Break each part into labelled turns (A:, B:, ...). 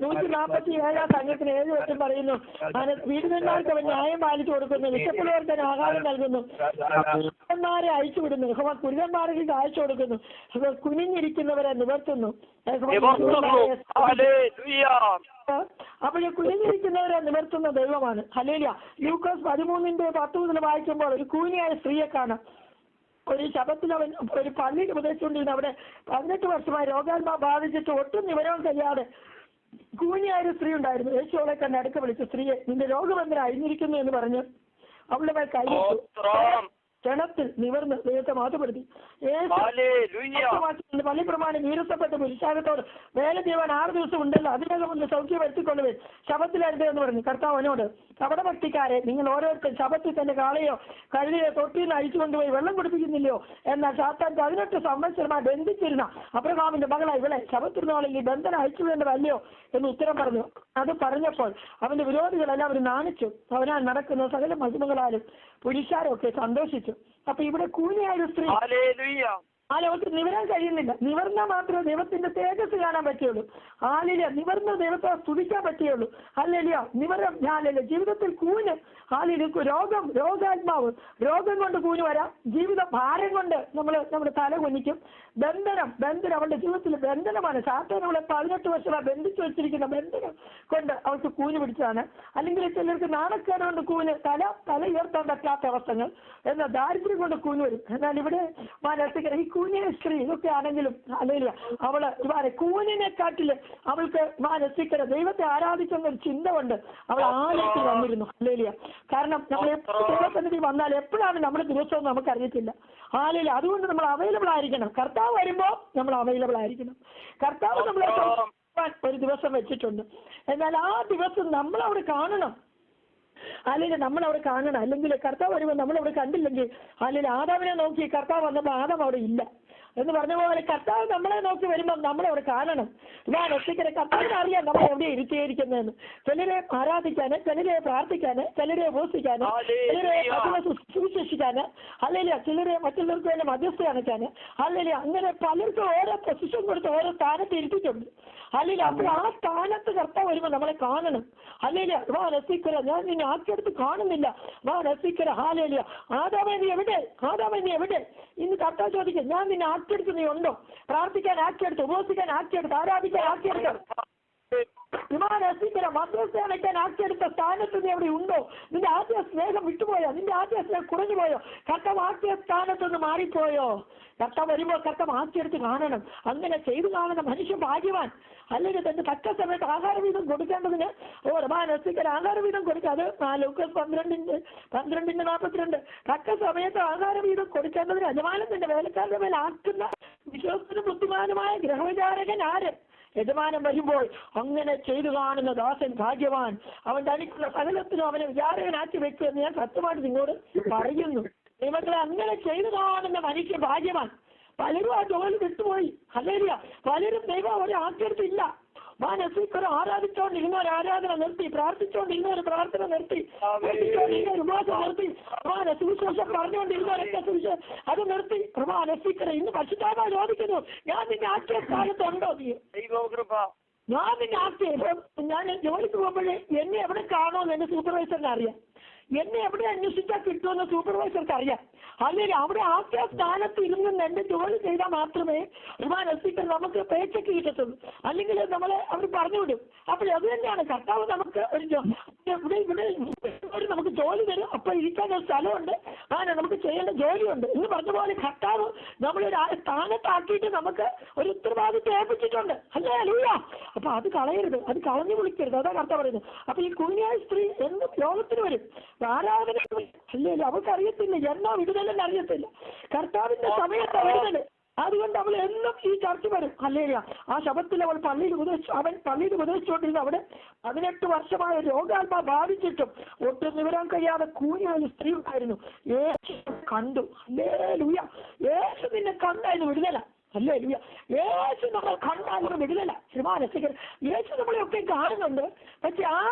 A: 147 സംഘത്തിന് 7 പറയുന്നു, വീടുകളിലേക്ക് അവൻ ന്യായം പാലിച്ചു കൊടുക്കുന്നു, വിശപ്പുള്ളവർക്ക് ആഹാരം നൽകുന്നു, കുരുടന്മാരെ അയച്ചു വിടുന്നു, കുരുടന്മാർക്ക് അയച്ചു കൊടുക്കുന്നു, കുനിഞ്ഞിരിക്കുന്നവരെ നിവർത്തുന്നു. അപ്പോൾ കുനിഞ്ഞിരിക്കുന്നവരെ നിവർത്തുന്ന ദൈവമാണ്. ഹല്ലേലൂയ. ലൂക്കോസ് 13:10 മുതൽ വായിക്കുമ്പോൾ ഒരു കൂനിയായ സ്ത്രീയെ കാണാം. ഒരു ശബത്തിൽ അവൻ ഒരു പള്ളിയിൽ ഉപദേശിച്ചുകൊണ്ടിരുന്ന അവിടെ 18 വർഷമായി രോഗാത്മാവ് ബാധിച്ചിട്ട് ഒട്ടും നിവരാൻ കഴിയാതെ കൂനിയായ ഒരു സ്ത്രീ ഉണ്ടായിരുന്നു. യേശു അവളെ കണ്ട് അടുക്ക വിളിച്ചു, സ്ത്രീയെ നിന്റെ രോഗബന്ധനം അഴിഞ്ഞിരിക്കുന്നു എന്ന് പറഞ്ഞ് അവളുടെ മേൽ കൈയിട്ടു. ക്ഷണത്തിൽ നിവർന്ന് ദൈവത്തെ മാറ്റപ്പെടുത്തി. പള്ളി പ്രമാണം നീരസപ്പെട്ട പുരുഷാരത്തോട് വേല ചെയ്യുവാൻ 6 ദിവസം ഉണ്ടല്ലോ, അതിനകം ഒന്ന് സൗഖ്യം വരുത്തിക്കൊണ്ടുപോയി ശബത്തിലരുത് എന്ന് പറഞ്ഞു. കർത്താവിനോട്, കപടഭക്തിക്കാരെ, നിങ്ങൾ ഓരോരുത്തർ ശബത്തിൽ തന്നെ കാളയോ കഴുതയോ തൊട്ടിയിൽ നിന്ന് അഴിച്ചു കൊണ്ടുപോയി വെള്ളം കുടിപ്പിക്കുന്നില്ലയോ? എന്നാൽ സാത്താൻ 18 സംവത്സരമായി ബന്ധിച്ചിരുന്ന അബ്രഹാമിന്റെ മകളായി ഇവളെ ശബത്തിരുന്നാളിൽ ഈ ബന്ധനം അഴിച്ചു വേണ്ടതല്ലയോ എന്ന് ഉത്തരം പറഞ്ഞു. അത് പറഞ്ഞപ്പോൾ അവന്റെ വിരോധികളെല്ലാം അവർ നാണിച്ചു. അവനാൽ നടക്കുന്ന സകല മഹിമകളാലും പുരുഷാരൊക്കെ സന്തോഷിച്ചു. അപ്പൊ ഇവിടെ കൂനിയായ ഒരു സ്ത്രീ അവർക്ക് നിവരാൻ കഴിയുന്നില്ല. നിവർന്നാൽ മാത്രമേ ദൈവത്തിന്റെ തേജസ് കാണാൻ പറ്റുള്ളൂ. ഹാലേലൂയ. നിവർന്ന ദൈവത്തെ സ്തുതിക്കാൻ പറ്റുള്ളൂ. ഹല്ലേലൂയ. നിവരം ഹാലേലൂയ. ജീവിതത്തിൽ കൂന് ഹാലേലൂയ. രോഗാത്മാവ് രോഗം കൊണ്ട് കൂന് വരാം. ജീവിത ഭാരം കൊണ്ട് നമ്മുടെ തല കുനിക്കും. ബന്ധനം അവളുടെ ജീവിതത്തിൽ ബന്ധനമാണ്. സാത്താൻ അവളെ 18 വർഷമായി ബന്ധിച്ചു വെച്ചിരിക്കുന്ന ബന്ധനം കൊണ്ട് അവൾക്ക് കൂന് പിടിച്ചതാണ്. അല്ലെങ്കിൽ ചിലർക്ക് നാണക്കേട് കൊണ്ട് കൂന് തല ഉയർത്താൻ പറ്റാത്ത അവസ്ഥകൾ, എന്നാൽ ദാരിദ്ര്യം കൊണ്ട് കൂന് വരും. എന്നാൽ ഇവിടെ ഈ കൂനിയ സ്ത്രീ ഇതൊക്കെ ആണെങ്കിലും അല്ലെങ്കിൽ അവള് കൂനിനെക്കാട്ടില് അവൾക്ക് മാനസികര ദൈവത്തെ ആരാധിക്കുന്ന ഒരു ചിന്ത കൊണ്ട് അവൾ ആലയത്തിൽ വന്നിരുന്നു. ഹല്ലേലൂയ. കാരണം നമ്മൾ ദൈവസന്നിധി വന്നാൽ എപ്പോഴാണ് നമ്മുടെ ദിവസവും നമുക്ക് അറിയത്തില്ല. ഹല്ലേലൂയ. അതുകൊണ്ട് നമ്മൾ അവൈലബിൾ ആയിരിക്കണം. കർത്താവ് വരുമ്പോൾ നമ്മൾ അവൈലബിൾ ആയിരിക്കണം. കർത്താവ് നമ്മളെ ഒരു ദിവസം വെച്ചിട്ടുണ്ട്. എന്നാൽ ആ ദിവസം നമ്മളവിടെ കാണണം. അല്ലെങ്കിൽ നമ്മളവിടെ കാണണം. അല്ലെങ്കിൽ കർത്താവ് വരുമ്പോൾ നമ്മളവിടെ കണ്ടില്ലെങ്കിൽ, അല്ലെങ്കിൽ ആദാമിനെ നോക്കി കർത്താവ് വന്നപ്പോൾ ആദാം അവിടെ ഇല്ല എന്ന് പറഞ്ഞ പോലെ കർത്താവ് നമ്മളെ നോക്കി വരുമ്പോൾ നമ്മളവിടെ കാണണം. ഞാൻ ഒറ്റയ്ക്ക് കർത്താവിനെ അറിയാം നമ്മൾ എവിടെ ഇരുത്തിയിരിക്കുന്നതെന്ന്. ചിലരെ ആരാധിക്കാന്, ചിലരെ പ്രാർത്ഥിക്കാന്, ചിലരെ ഉപസിക്കാന്, ചിലരെ സുവിശേഷിക്കാന്, അല്ലെങ്കിൽ ചിലരെ മറ്റുള്ളവർക്ക് വേണ്ടി മധ്യസ്ഥ കാണിക്കാന്, അല്ലെങ്കിൽ അങ്ങനെ പലർക്കും ഓരോ പൊസിഷൻ കൊടുത്ത് ഓരോ സ്ഥാനത്ത് ഇരുത്തിയിട്ടുണ്ട്. അല്ലെങ്കിൽ അപ്പോൾ ആ സ്ഥാനത്ത് കർത്താവ് വരുമ്പോൾ നമ്മളെ കാണണം. അല്ലെങ്കിൽ വാ രസിക്കര, ഞാൻ നിന്നെ ആക്കിയെടുത്ത് കാണുന്നില്ല, വാ രസിക്കര. ഹാലേലിയ. ആദാമേ നീ എവിടെ? ഇന്ന് കർത്താവ് ചോദിക്കും, ഞാൻ നിന്നെ ആക്കിയെടുത്ത് നീ ഉണ്ടോ? പ്രാർത്ഥിക്കാൻ ആക്കിയെടുത്ത്, ഉപവസിക്കാൻ ആക്കിയെടുത്ത്, ആരാധിക്കാൻ ആക്കിയെടുത്ത്, മദ്രസ അടയ്ക്കാൻ ആക്കിയെടുത്ത സ്ഥാനത്ത് നീ എവിടെ ഉണ്ടോ? നിന്റെ ആദ്യ സ്നേഹം വിട്ടുപോയോ? നിന്റെ ആദ്യ സ്നേഹം കുറഞ്ഞു പോയോ? കർത്താവ് ആക്കിയ സ്ഥാനത്തൊന്ന് മാറിപ്പോയോ? കർത്താവ് വരുമ്പോൾ കർത്താവ് ആക്കിയെടുത്ത് കാണണം. അങ്ങനെ ചെയ്തു കാണുന്ന മനുഷ്യൻ ഭാഗ്യവാൻ. അല്ലെങ്കിൽ തന്റെ തക്ക സമയത്ത് ആഹാരവീതം കൊടുക്കേണ്ടതിന് രസിക്കൽ ആഹാരവീതം കൊടുക്കുക. അത് ലൂക്കോസ് 12:42 തക്ക സമയത്ത് ആഹാരവീതം കൊടുക്കേണ്ടതിന് യജമാനത്തിന്റെ വേലക്കാരുടെ മേൽ ആക്കുന്ന വിശ്വസ്തനും ബുദ്ധിമാനുമായ ഗൃഹവിചാരകൻ ആര്? യജമാനം വരുമ്പോൾ അങ്ങനെ ചെയ്തു കാണുന്ന ദാസൻ ഭാഗ്യവാൻ. അവൻ തനിക്കുള്ള സകലത്തിനും അവനെ വിചാരകനാക്കി വെക്കുക എന്ന് ഞാൻ സത്യമായിട്ട് നിങ്ങളോട് പറയുന്നു. നിങ്ങളെ അങ്ങനെ ചെയ്തു കാണുന്ന മനുഷ്യൻ ഭാഗ്യവാൻ. പലരും ആ ജോലി വിട്ടുപോയി. ഹല്ലേലൂയ. പലരും ദൈവം അവരെ ആക്കിയെടുത്തില്ല. മാനസികർ ആരാധിച്ചുകൊണ്ടിരുന്നവർ ആരാധന നിർത്തി, പ്രാർത്ഥിച്ചുകൊണ്ടിരുന്നവർ പ്രാർത്ഥന നിർത്തി, ഉപവാസം നിർത്തി, സുവിശേഷം പറഞ്ഞുകൊണ്ടിരുന്നവരൊക്കെ സുവിശേഷം അത് നിർത്തി. മാനസികർ ഇന്ന് പശുതാമ ചോദിക്കുന്നു, ഞാൻ നിന്നെ ആക്കിയ സ്ഥാനത്തുണ്ടോ? നീ ഞാൻ നിന്നെ ആക്കിയ ഞാൻ ജോലിക്ക് പോകുമ്പോഴേ എന്നെ എവിടെ കാണുമെന്ന് എന്റെ സൂപ്പർവൈസറിന് അറിയാം. എന്നെ എവിടെ അന്വേഷിച്ചാൽ കിട്ടുമെന്ന് സൂപ്പർവൈസർക്ക് അറിയാം. അല്ലെങ്കിൽ അവിടെ ആക്കിയ സ്ഥാനത്ത് ഇരുന്ന് എന്റെ ജോലി ചെയ്താൽ മാത്രമേ വിമാനത്തിൽ നമുക്ക് പേച്ചയ്ക്ക് കിട്ടത്തുള്ളൂ. അല്ലെങ്കിൽ നമ്മളെ അവർ പറഞ്ഞുവിടും. അപ്പോൾ അത് തന്നെയാണ് കർത്താവ് നമുക്ക് ഇവിടെ നമുക്ക് ജോലി തരും. അപ്പൊ ഇരിക്കാൻ ഒരു സ്ഥലമുണ്ട്, നമുക്ക് ചെയ്യേണ്ട ജോലിയുണ്ട് എന്ന് പറഞ്ഞ പോലെ കർത്താവ് നമ്മളൊരു സ്ഥാനത്താക്കിയിട്ട് നമുക്ക് ഒരു ഉത്തരവാദിത്വം ഏൽപ്പിച്ചിട്ടുണ്ട്. അല്ലേ ലൂയ. അപ്പൊ അത് കളയരുത്, അത് കളഞ്ഞു വിളിക്കരുത്. അതാ കർത്താവ് പറയുന്നത്. അപ്പൊ ഈ കുഞ്ഞായ സ്ത്രീ എന്നും യോഗത്തിന് വരും, ആരാധന. അല്ലേ അവൾക്ക് അറിയത്തില്ല എന്നോ വിടുതലെന്ന് അറിയത്തില്ല. കർത്താവിന്റെ സമയത്ത് വിടുതല്. അതുകൊണ്ട് അവൾ എന്നും ഈ ചർച്ച വരും. അല്ലേയ. ആ ശബത്തിൽ അവൻ പള്ളിയിൽ ഉപദേശിച്ചുകൊണ്ടിരുന്നു. അവിടെ 18 വർഷമായ രോഗാത്മാ ബാധിച്ചിട്ടും ഒട്ടും നിവരാൻ കഴിയാതെ കൂനിയായ സ്ത്രീ ഉണ്ടായിരുന്നു. യേശു കണ്ടു. ഹല്ലേലൂയ. യേശു നിന്നെ കണ്ടായിരുന്നു വിടുതല. ഹല്ലേലൂയ. യേശു നമ്മൾ കണ്ടായിരുന്നു വിടുതല. ശ്രീമാനസികർ യേശു നമ്മളെയൊക്കെ കാണുന്നുണ്ട്. പക്ഷെ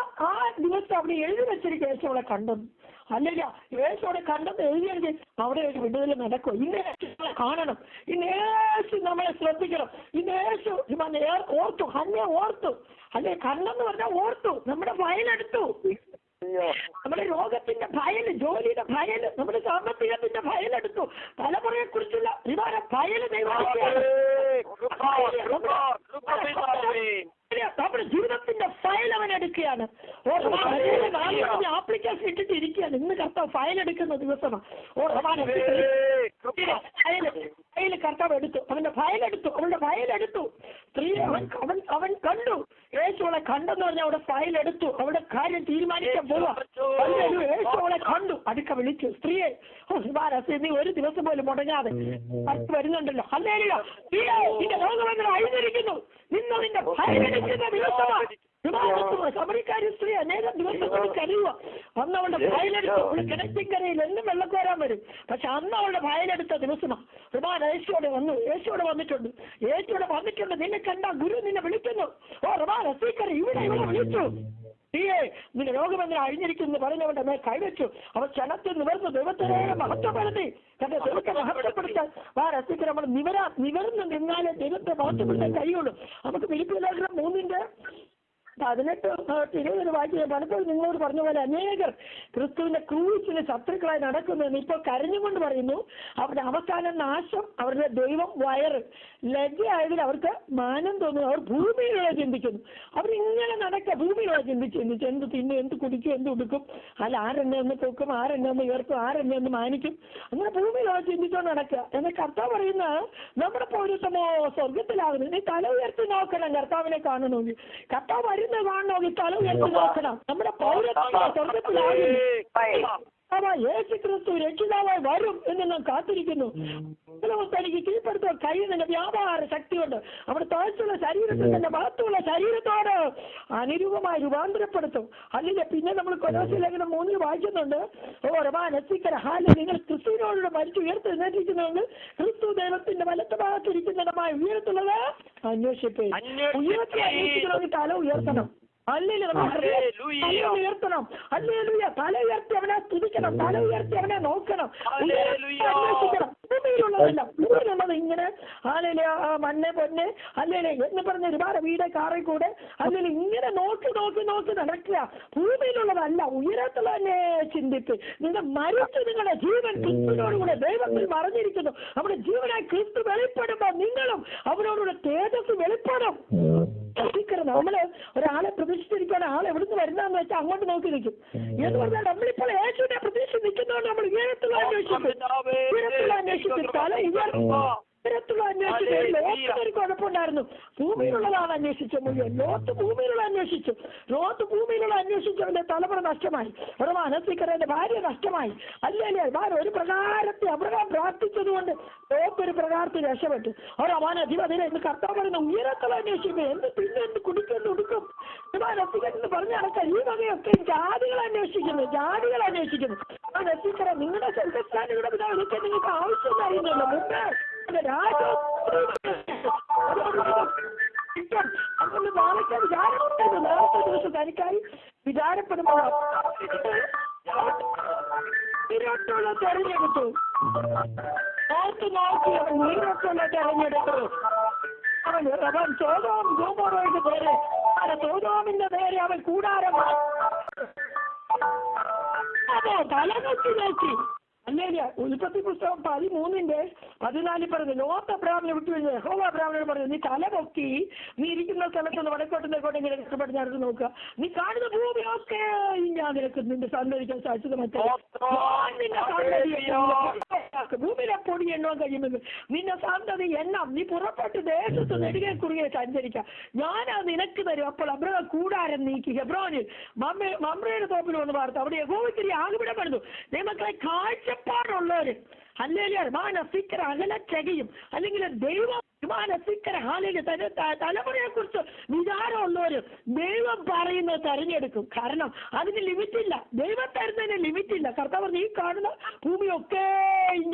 A: ആ ദിവസം അവിടെ എഴുതി വെച്ചിരിക്കും യേശു അവളെ കണ്ടെന്ന്. അല്ലെങ്കിൽ യേശുവിടെ കണ്ടെന്ന് എഴുതിയെങ്കിൽ അവിടെ ഒരു വിടുതൽ നടക്കും. ഇന്ന് യേശുവിനെ കാണണം, ഇന്ന് യേശു നമ്മളെ ശ്രദ്ധിക്കണം, ഇന്ന് യേശു ഓർത്തു, അന്നെ ഓർത്തു, അല്ലെ കണ്ടെന്ന് പറഞ്ഞാൽ ഓർത്തു, നമ്മുടെ ഫയലെടുത്തു, നമ്മുടെ രോഗത്തിന്റെ ഫയല്, ജോലിയുടെ ഫയല്, നമ്മുടെ സാമ്പത്തികത്തിന്റെ ഫയലെടുത്തു, തലമുറയെ കുറിച്ചുള്ള ഫയല് നമ്മുടെ ജീവിതത്തിന്റെ ഫയൽ അവൻ എടുക്കുകയാണ്. ആപ്ലിക്കേഷൻ ഇട്ടിട്ട് ഇരിക്കുകയാണ്. ഇന്ന് കർത്താവ് ഫയൽ എടുക്കുന്ന ദിവസമാണ്. ഫയൽ കർത്താവ് എടുത്തു, അവന്റെ ഫയലെടുത്തു, അവളുടെ ഫയലെടുത്തു. സ്ത്രീ അവൻ കണ്ടു, യേശുവളെ കണ്ടെന്ന് പറഞ്ഞാൽ അവിടെ ഫയലെടുത്തു, അവിടെ കാര്യം തീരുമാനിക്കാൻ പോവാ. യേശുവളെ കണ്ടു, അടുക്ക വിളിച്ചു, സ്ത്രീയെ നീ ഒരു ദിവസം പോലും മുടങ്ങാതെ വരുന്നുണ്ടല്ലോ, അല്ലേലോ നിന്റെ രോഗങ്ങൾ അഴിഞ്ഞിരിക്കുന്നു, നിന്നെ നിന്റെ ഫയലെടുക്കുന്ന ദിവസമാണ്. ശബരിക്കാരി സ്ത്രീ അനേകം ദിവസങ്ങളിൽ കരുതുക. അന്ന് അവളുടെ ഫയലെടുത്തു. കിണറ്റിക്കരയിൽ എന്നും വെള്ളക്കോരാൻ വരും, പക്ഷെ അന്ന് അവളുടെ ഫയലെടുത്ത ദിവസമാണ്. യേശുവോടെ വന്നു, യേശുവോടെ വന്നിട്ടുണ്ട്, യേശുവോടെ വന്നിട്ടുണ്ട്. നിന്നെ കണ്ട ഗുരു നിന്നെ വിളിക്കുന്നു. റസീക്കര ഇവിടെ വിളിച്ചു, നിന്റെ രോഗമെന്ന് അഴിഞ്ഞിരിക്കുന്നു പറഞ്ഞവന്റെ മേൽ കൈവച്ചു. അവൻ ക്ഷണത്തിൽ നിവർന്നു ദൈവത്തെ മഹത്വപ്പെടുത്തി. തന്റെ ദൈവത്തെ മഹത്വപ്പെടുത്താൻ രസിക്കൽ നമ്മൾ നിവർന്ന് നിന്നാലേ ദൈവത്തെ മഹത്വപ്പെടുത്താൻ കഴിയുള്ളൂ. നമുക്ക് ഫിലിപ്പിയ ലേഖനം 3:18-20 വായിക്കുക. പലപ്പോഴും നിങ്ങളോട് പറഞ്ഞ പോലെ അനേകർ ക്രിസ്തുവിന്റെ ക്രൂസിന് ശത്രുക്കളായി നടക്കുന്നുവെന്ന് ഇപ്പോൾ കരഞ്ഞുകൊണ്ട് പറയുന്നു. അവരുടെ അവസാന നാശം, അവരുടെ ദൈവം വയറ്, ലജ്ജയായതിൽ അവർക്ക് മാനം തോന്നുന്നു. അവർ ഭൂമിയിലുള്ള ചിന്തിക്കുന്നു. അവരിങ്ങനെ നടക്കുക, ഭൂമിയിലുള്ള ചിന്തിച്ച് എന്ത് തിന്നും, എന്ത് കുടിക്കും, എന്ത് ഉടുക്കും, അല്ല ആരെന്നെ ഒന്ന് പൊക്കും, ആരെന്നെ ഒന്ന് ഉയർത്തും, ആരെന്നെ ഒന്ന് മാനിക്കും, അങ്ങനെ ഭൂമിയിലുള്ള ചിന്തിച്ചുകൊണ്ട് നടക്കുക. എന്നാൽ കർത്താവ് പറയുന്ന നമ്മുടെ പൗരത്വമോ സ്വർഗത്തിലാകുന്നു. നീ തല ഉയർത്തി നോക്കണം കർത്താവിനെ കാണണമെങ്കിൽ. കർത്താവ് കാണണമെങ്കിൽ തല ഉയർത്തി നോക്കണം. നമ്മുടെ പൗരത്വം സ്വർഗത്തിലാകുന്നു. യേശു ക്രിസ്തു രക്ഷിതാവായി വരും എന്ന് നാം കാത്തിരിക്കുന്നു. തനിക്ക് കീഴ്പ്പെടുത്തുക കഴിയുന്നതിന്റെ വ്യാപാര ശക്തി കൊണ്ട് അവിടെ താഴ്ചയുള്ള ശരീരത്തിൽ തന്നെ മഹത്വമുള്ള ശരീരത്തോട് അനുരൂപമായി രൂപാന്തരപ്പെടുത്തും. അല്ലെങ്കിൽ പിന്നെ നമ്മൾ കൊലോസ്യ ലേഖനം 3 വായിക്കുന്നുണ്ട്. നിങ്ങൾ ക്രിസ്തുവിനോട് മരിച്ചു ഉയർത്തെഴുന്നേറ്റിരിക്കുന്നുണ്ട്, ക്രിസ്തു ദൈവത്തിന്റെ വലത്ത് ഭാഗത്തിരിക്കുന്നതുമായ ഉയരത്തുള്ളത് അന്വേഷിപ്പേ. ഉയരത്തിൽ അന്വേഷിക്കണമെങ്കിൽ തല ഉയർത്തണം. അല്ലെങ്കിൽ തല ഉയർത്തണം. അല്ലെങ്കിൽ തല ഉയർത്തി അവനെ സ്തുതിക്കണം, തല ഉയർത്തി അവനെ നോക്കണം, അന്വേഷിക്കണം. ഭൂമിയിലുള്ളതല്ല, ഭൂമിയിലുള്ളത് ഇങ്ങനെ മണ്ണ് പൊന്ന് അല്ലെങ്കിൽ എന്ന് പറഞ്ഞ ഒരുപാട് വീട് കാറിൽ കൂടെ അല്ലെങ്കിൽ ഇങ്ങനെ നോക്കി നോക്കി നോക്കി നടക്കുക. ഭൂമിയിലുള്ളതല്ല, ഉയരത്തിൽ തന്നെ ചിന്തിക്ക്. നിങ്ങൾ മരിച്ചു, നിങ്ങളുടെ ജീവൻ ക്രിസ്തുവിനോടുകൂടെ ദൈവത്തിൽ മറഞ്ഞിരിക്കുന്നു. നമ്മുടെ ജീവനായി ക്രിസ്തു വെളിപ്പെടുമ്പോൾ നിങ്ങളും അവനോടുകൂടെ തേജസ് വെളിപ്പെടും. നമ്മള് ഒരാളെ പ്രതീക്ഷിച്ചിരിക്കാൻ ആൾ എവിടുന്ന് വരുന്നതെന്ന് വെച്ചാൽ അങ്ങോട്ട് നോക്കി നിൽക്കും. എന്ന് പറഞ്ഞാൽ നമ്മളിപ്പോൾ യേശുവിനെ പ്രതീക്ഷിച്ച് നിൽക്കുന്നതുകൊണ്ട് നമ്മൾ ഉയരത്തുള്ള അന്വേഷിക്കും, തല ഉയരത്തുള്ള അന്വേഷിച്ചു. ലോകത്തൊരു കുഴപ്പമുണ്ടായിരുന്നു, ഭൂമിയിലുള്ളതാണ് അന്വേഷിച്ച മുഴുവൻ. ലോകത്ത് ഭൂമിയിലുള്ള അന്വേഷിച്ചു, ലോകത്ത് ഭൂമിയിലുള്ള അന്വേഷിച്ചവന്റെ തലമുറ നഷ്ടമായി. മനസ്സിക്കരന്റെ ഭാര്യ നഷ്ടമായി. അല്ലേ ഒരു പ്രകാരത്തെ അബ്രഹാം പ്രാർത്ഥിച്ചതുകൊണ്ട് ലോകത്തൊരു പ്രകാരത്തിൽ രക്ഷപ്പെട്ടു. അവൻ അധിപതിനെ എന്ന് കർത്താവ് പറയുന്ന ഉയരത്തുള്ള അന്വേഷിക്കും. എന്ത് പിന്നെ എന്ത് കുടിക്കും, എന്ത് ഉടുക്കും, എന്ന് പറഞ്ഞ നടക്കാൻ ഈ വകയൊക്കെ ജാതികൾ അന്വേഷിക്കുന്നു, ജാതികൾ അന്വേഷിക്കുന്നു. നസിക്കര നിങ്ങളുടെ സ്വർഗസ്ഥാനികളുടെ പിതാവിനൊക്കെ നിങ്ങൾക്ക് ആവശ്യം അറിയുന്നല്ലോ. മുമ്പേ തനിക്കായി വിചാരപ്പെടുമ്പോൾ തെരഞ്ഞെടുത്തു. നോക്കി അവൻ നീരത്തുള്ള തെരഞ്ഞെടുത്തു. അവൻ സോതോം ഗോമോറോയുടെ പേര്, സോതോമിന്റെ പേര് അവൻ കൂടാരമാണ്. അതോ തലനൊക്കി നോക്കി. അല്ലേല ഉൽപ്പത്തി പുസ്തകം 13:14 പറഞ്ഞു, ലോകത്ത് അബ്രാഹാമിനെ വിട്ടു കഴിഞ്ഞാൽ യഹോവ അബ്രാഹാമിനോട് പറഞ്ഞു, നീ തല പൊക്കി നീ ഇരിക്കുന്ന സ്ഥലത്ത് നിന്ന് വടക്കോട്ട് തെക്കോട്ട് ഇങ്ങനെ കഷ്ടപ്പെട്ട് നോക്കുക. നീ കാണുന്ന ഭൂമിയൊക്കെ ഞാൻ നിനക്ക് നിന്റെ സന്തതിക്കാൻ സാധിച്ചത് മറ്റേ ഭൂമിയിലെ പൊടി എണ്ണാൻ കഴിയുമെങ്കിൽ നിന്റെ സന്തതി എണ്ണം. നീ പുറപ്പെട്ട് ദേശത്ത് നെടുകെ കുറുകെ സഞ്ചരിക്കാം, ഞാനത് നിനക്ക് തരും. അപ്പോൾ അബ്രഹാം കൂടാരം നീക്കി ഹെബ്രോനിൽ മമ്രയുടെ തോപ്പിൽ വന്ന് വാർത്ത. അവിടെ യഹോവയ്ക്ക് ആകുപിടം പണിതു. നിയമക്കളെ കാഴ്ചപ്പാടുള്ളവര് അല്ലെങ്കിൽ മാനസിക്കര അകലെ ചെയ്യും, അല്ലെങ്കിൽ ദൈവം മാനസിക്കര ഹാലിൽ തന്നെ തലമുറയെ കുറിച്ച് വിചാരമുള്ളവര് ദൈവം പറയുന്നത് തെരഞ്ഞെടുക്കും. കാരണം അതിന് ലിമിറ്റില്ല, ദൈവം തരുന്നതിന് ലിമിറ്റില്ല. കർത്താവ് നീ കാണുന്ന ഭൂമിയൊക്കെ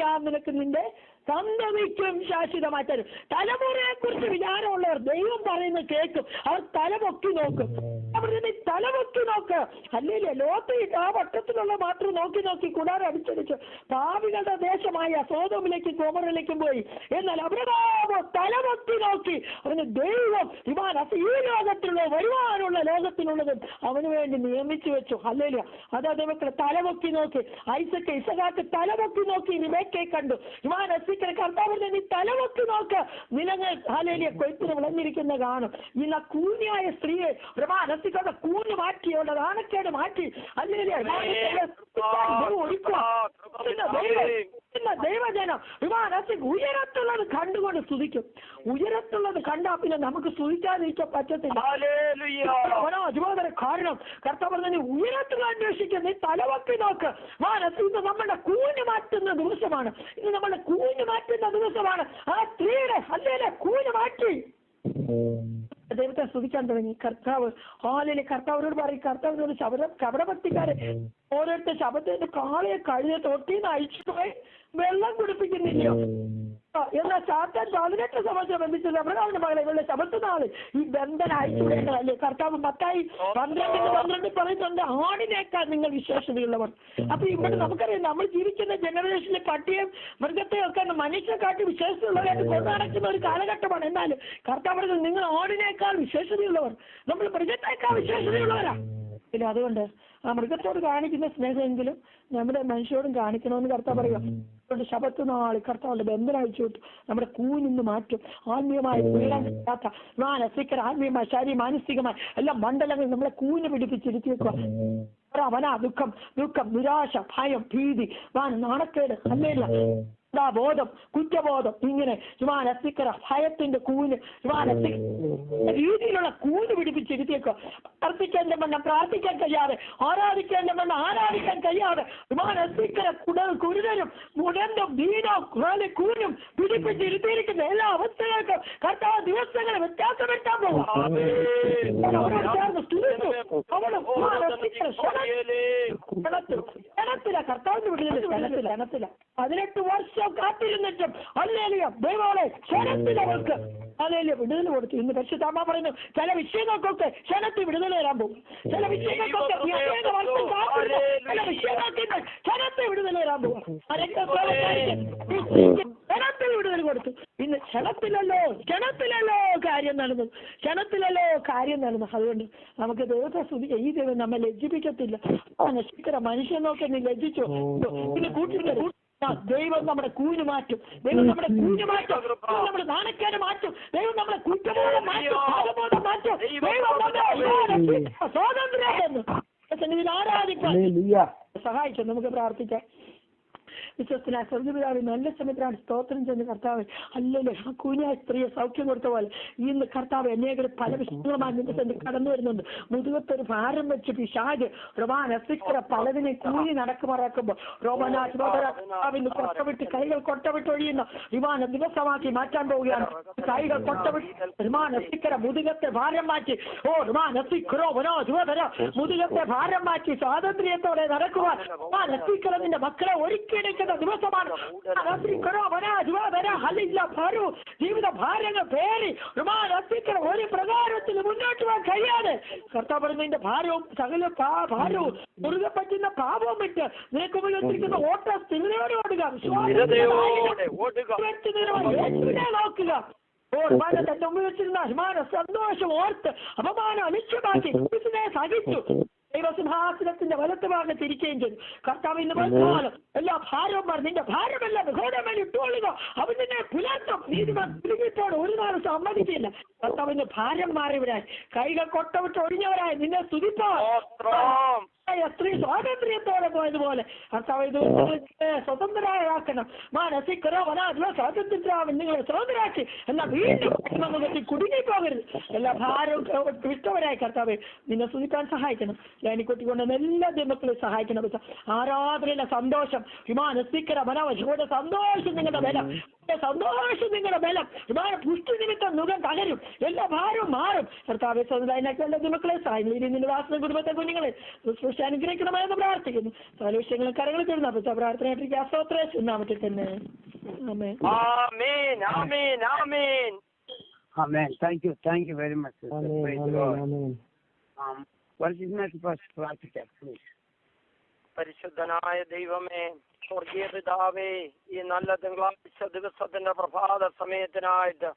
A: ഞാൻ നിനക്ക് നിന്റെ സന്തതിക്കും ശാശ്വതമായി തരും. തലമുറയെ കുറിച്ച് വിചാരമുള്ളവർ ദൈവം പറയുന്നത് കേൾക്കും, അവർ തലപൊക്കി നോക്കും. കർത്താവ് നീ തലവെക്കി നോക്ക്. അല്ലെങ്കിൽ ലോത്ത് ആ വട്ടത്തിലുള്ള മാത്രം നോക്കി കൂടാതെ അടിച്ചടിച്ച് പാപികളുടെ ദേശമായ സോദോമിലേക്കും ഗൊമോറയിലേക്കും പോയി. എന്നാൽ അബ്രഹാമോ തലവെക്കി നോക്കി. അവന് ദൈവം ഈ ലോകത്തിലുള്ള വരുവാനുള്ള ലോകത്തിനുള്ളതും അവന് വേണ്ടി നിയമിച്ചു വെച്ചു. ഹല്ലേലൂയ. അതായത് മക്കളെ തലവെക്കി നോക്കി. ഇസഹാക്ക് തലവെക്കി നോക്കി റിബേക്കയെ കണ്ടു. കർത്താവ് നീ തലവെക്കി നോക്ക്, നിലങ്ങൾ ഹല്ലേലൂയ കൊയ്ത്തിന് വിളഞ്ഞിരിക്കുന്ന കാണും. ഇന്ന് കൂനിയായ സ്ത്രീയെ രസിക്കാതെ കൂന് മാറ്റി, അവളുടെ നാണക്കേട് മാറ്റി. ഹല്ലേലൂയ. ദൈവജനം ഉയരത്തുള്ളത് കണ്ടുകൊണ്ട് സ്തുതിക്കും. ഉയരത്തുള്ളത് കണ്ടാ പിന്നെ നമുക്ക് സ്തുതിക്കാതിരിക്കാൻ പറ്റത്തില്ല. കാരണം കർത്താവ് തന്നെ ഉയരത്തിൽ അന്വേഷിക്കുന്ന നീ തലവെക്കി നോക്ക്. ഇത് നമ്മുടെ കൂന് മാറ്റുന്ന ദിവസമാണ്. ഇത് നമ്മുടെ കൂന് മാറ്റുന്ന ദിവസമാണ്. ആ സ്ത്രീയുടെ അല്ലേ കൂന് മാറ്റി ദൈവത്തെ സ്തുതിക്കാൻ തുടങ്ങി. കർത്താവ് കർത്താവിനോട് പറയും, കർത്താവിനോട് കപടഭക്തിക്കാരെ ഓരോരുത്തർ ശബദത്തിന്റെ കാളയെ കഴുതെ തൊട്ടിന്ന് അഴിച്ചുപോയി വെള്ളം കുടിപ്പിക്കുന്നില്ലയോ? എന്നാൽ സാത്താൻ 18 സംവത്സരം ബന്ധിച്ചത് അബ്രഹാമിന്റെ മകളെ ഇവളുടെ ശബത്തുനാള് ഈ ബന്ധന അയച്ചുവിടേണ്ടതല്ലേ? കർത്താവ് മത്തായി 12 പറയുന്നുണ്ട്, ആടിനേക്കാൾ നിങ്ങൾ വിശേഷതയുള്ളവർ. അപ്പൊ ഇവിടെ നമുക്കറിയാം, നമ്മൾ ജീവിക്കുന്ന ജനറേഷനിൽ പട്ടിയും മൃഗത്തെയും ഒക്കെ മനുഷ്യനെ കാട്ടി വിശേഷതയുള്ളവരായിട്ട് കൊണ്ടുനടക്കുന്ന ഒരു കാലഘട്ടമാണ്. എന്നാൽ കർത്താവ് നിങ്ങൾ ആടിനേക്കാൾ വിശേഷതയുള്ളവർ, നമ്മൾ മൃഗത്തേക്കാൾ വിശേഷതയുള്ളവരാ. ഇല്ല, അതുകൊണ്ട് ആ മൃഗത്തോട് കാണിക്കുന്ന സ്നേഹമെങ്കിലും നമ്മുടെ മനുഷ്യരോടും കാണിക്കണമെന്ന് കർത്താവ് പറയുക. അതുകൊണ്ട് ശബത്ത് നാൾ കർത്താവിന്റെ ബന്ധനം അയച്ചു വിട്ടു. നമ്മുടെ കൂനിന്ന് മാറ്റും. ആത്മീയമായി ആത്മീയമായി ശാരീരിക മാനസികമായി എല്ലാ മണ്ഡലങ്ങളും നമ്മളെ കൂന് പിടിപ്പിച്ചിരുത്തി വെക്കുക. അവനാ ദുഃഖം, നിരാശ, ഭയം, ഭീതി, നാണക്കേട്, അല്ലേല ബോധം, കുറ്റബോധം, ഇങ്ങനെ ഭയത്തിന്റെ കൂന് രീതിയിലുള്ള കൂന് പിടിപ്പിച്ചിരുത്തിയേക്കുക. പ്രാർത്ഥിക്കേണ്ട വണ്ണം പ്രാർത്ഥിക്കാൻ കഴിയാതെ, ആരാധിക്കേണ്ട വണ്ണം ആരാധിക്കാൻ കഴിയാതെ കുരുതരും മുടന്തും ദീനവും കൂനും പിടിപ്പിച്ചിരുത്തിയിരിക്കുന്ന എല്ലാ അവസ്ഥകൾക്കും കർത്താവ് ദിവസങ്ങളെ വ്യത്യാസം വരുത്താൻ പോകും. കർത്താവിന്റെ വീട്ടിൽ ക്ഷണത്തില 18 വർഷം കാത്തിരുന്നിട്ടും ഹല്ലേലൂയ ദൈവമേ ക്ഷണത്തിലവർക്ക് ഹല്ലേലൂയ വിടുതൽ കൊടുത്തു. ഇന്ന് പരിശുദ്ധാത്മാവ് പറയുന്നു, ചില വിഷയങ്ങൾക്കൊക്കെ ക്ഷണത്തിൽ വിടുതൽ വരാൻ പോകും. ചില വിഷയങ്ങൾക്കൊക്കെ ക്ഷണത്തിൽ വിടുതൽ വരാൻ പോകും. ക്ഷണത്തിൽ വിടുതൽ കൊടുത്തു. ഇന്ന് ക്ഷണത്തിലല്ലോ കാര്യം നടന്നു. അതുകൊണ്ട് നമുക്ക് ദൈവത്തെ സ്തുതിക്കാം. ഈ ദൈവം നമ്മെ ലജ്ജിപ്പിക്കത്തില്ല. മനുഷ്യൻ നോക്കി നീ ലജ്ജിച്ചു പിന്നെ കൂട്ടിട്ട് ദൈവം നമ്മുടെ കൂന് മാറ്റും. ദൈവം നമ്മുടെ കൂന് മാറ്റും. നമ്മുടെ നാണക്കേട് മാറ്റും. ദൈവം നമ്മുടെ കുറ്റബോധം മാറ്റും. സ്വാതന്ത്ര്യം ആരാധിക്കാൻ സഹായിച്ചു. നമുക്ക് പ്രാർത്ഥിക്കാം. വിശ്വസ്തനായ സ്വർഗ്ഗപിതാവേ, നല്ല സമയത്താണ് സ്തോത്രം ചെന്ന് കർത്താവ് അല്ലല്ലോ കൂനിയായ സ്ത്രീയെ സൗഖ്യം കൊടുത്ത പോലെ ഇന്ന് കർത്താവ് അനേകം പല വിഷയങ്ങളുമായി നിന്റെ കടന്നു വരുന്നുണ്ട്. മുതുകത്തൊരു ഭാരം വെച്ച് പിശാച് പലതിനെ കൂനി നടക്കുമാറാക്കുമ്പോൾ കൊട്ടവിട്ട് കൈകൾ കൊട്ടവിട്ടൊഴിയുന്ന വിമാന ദിവസമാക്കി മാറ്റാൻ പോവുകയാണ്. കൈകൾ കൊട്ടവിട്ട് മുതുകത്തെ ഭാരം മാറ്റി മുതുകത്തെ ഭാരം മാറ്റി സ്വാതന്ത്ര്യത്തോടെ നടക്കുവാൻ നിന്റെ മക്കളെ ഒരുക്കിയെടുക്കുന്ന ദിവസമാണ്. ജീവിത ഭാരങ്ങൾ പേറി ഒരു പ്രകാരത്തിൽ മുന്നോട്ട് പോകാൻ കഴിയാതെ കർത്താവ് നിന്റെ ഭാരവും സകല ഭാരവും മുറുകെ പറ്റുന്ന പാപവും വിട്ട് നിനക്ക് ഉപയോഗിച്ചിരിക്കുന്ന ഓട്ട സ്ഥിരതയോടെ ഓടുക. നോക്കുക. തന്റെ ഉപയോഗിച്ചിരുന്ന അഭിമാന സന്തോഷം ഓർത്ത് അപമാനം അലക്ഷ്യമാക്കി സഹിച്ചു ദൈവസിംഹാസനത്തിന്റെ വലത്ത് ഭാഗത്ത് ഇരിക്കുകയും ചെയ്തു. കർത്താവ് ഇന്ന് പറഞ്ഞാലും എല്ലാ ഭാരവും പറഞ്ഞു നിന്റെ ഭാരമെല്ലാം ഘോരമേൽ ഇട്ടുകൊള്ളുക. അവൻ നിന്നെ പുലർത്തും. നീതിമാൻ ഒരു നാൾ സമ്മതിക്കില്ല. കർത്താവിന്റെ ഭാരം മാറിയവരായി കൈകൾ കൊട്ടവിട്ട് ഒഴിഞ്ഞവരായി നിന്നെ സ്തുതിപ്പാൻ സ്ത്രീ സ്വാതന്ത്ര്യത്തോടെ പോയതുപോലെ കർത്താവ് ഇത് സ്വതന്ത്രരാക്കണം. സ്വാതന്ത്ര്യരാവൻ നിങ്ങളെ സ്വതന്ത്രരാക്കി എന്നാൽ വീണ്ടും കുടുങ്ങിപ്പോകരുത്. എല്ലാ ഭാരവും വിട്ടവരായി കർത്താവ് നിന്നെ സ്തുതിക്കാൻ സഹായിക്കണം. ലാനിക്കൊട്ടിക്കൊണ്ടുവന്ന എല്ലാ ജന്മക്കളെയും സഹായിക്കണം. ആരാധനയിലെ സന്തോഷം മനോജയുടെ സന്തോഷം നിങ്ങളുടെ ബലം വിമാന പുഷ്ടി നിമിത്തം മുഖം തകരും. എല്ലാ ഭാരവും മാറും. കർത്താവ് സ്വന്തമായിട്ട് എല്ലാ ജന്മക്കളെ സഹായിക്കും. നിന്റെ വാസന കുടുംബത്തെ കുഞ്ഞുങ്ങളെ അനുഗ്രഹിക്കണമെന്ന് പ്രാർത്ഥിക്കുന്നു. പല വിഷയങ്ങളും കരങ്ങൾ തരുന്ന പ്രാർത്ഥനയായിട്ട് അസ്തോത്രം നാമത്തിൽ തന്നെ. ആമേൻ.
B: Amen. Thank you very much. Praise the Lord. പ്രാർത്ഥിക്കാം.
C: പരിശുദ്ധനായ ദൈവമേ, സ്വർഗീയ പിതാവേ, ഈ നല്ല തിങ്കളാഴ്ച ദിവസത്തിന്റെ പ്രഭാത സമയത്തിനായിട്ട്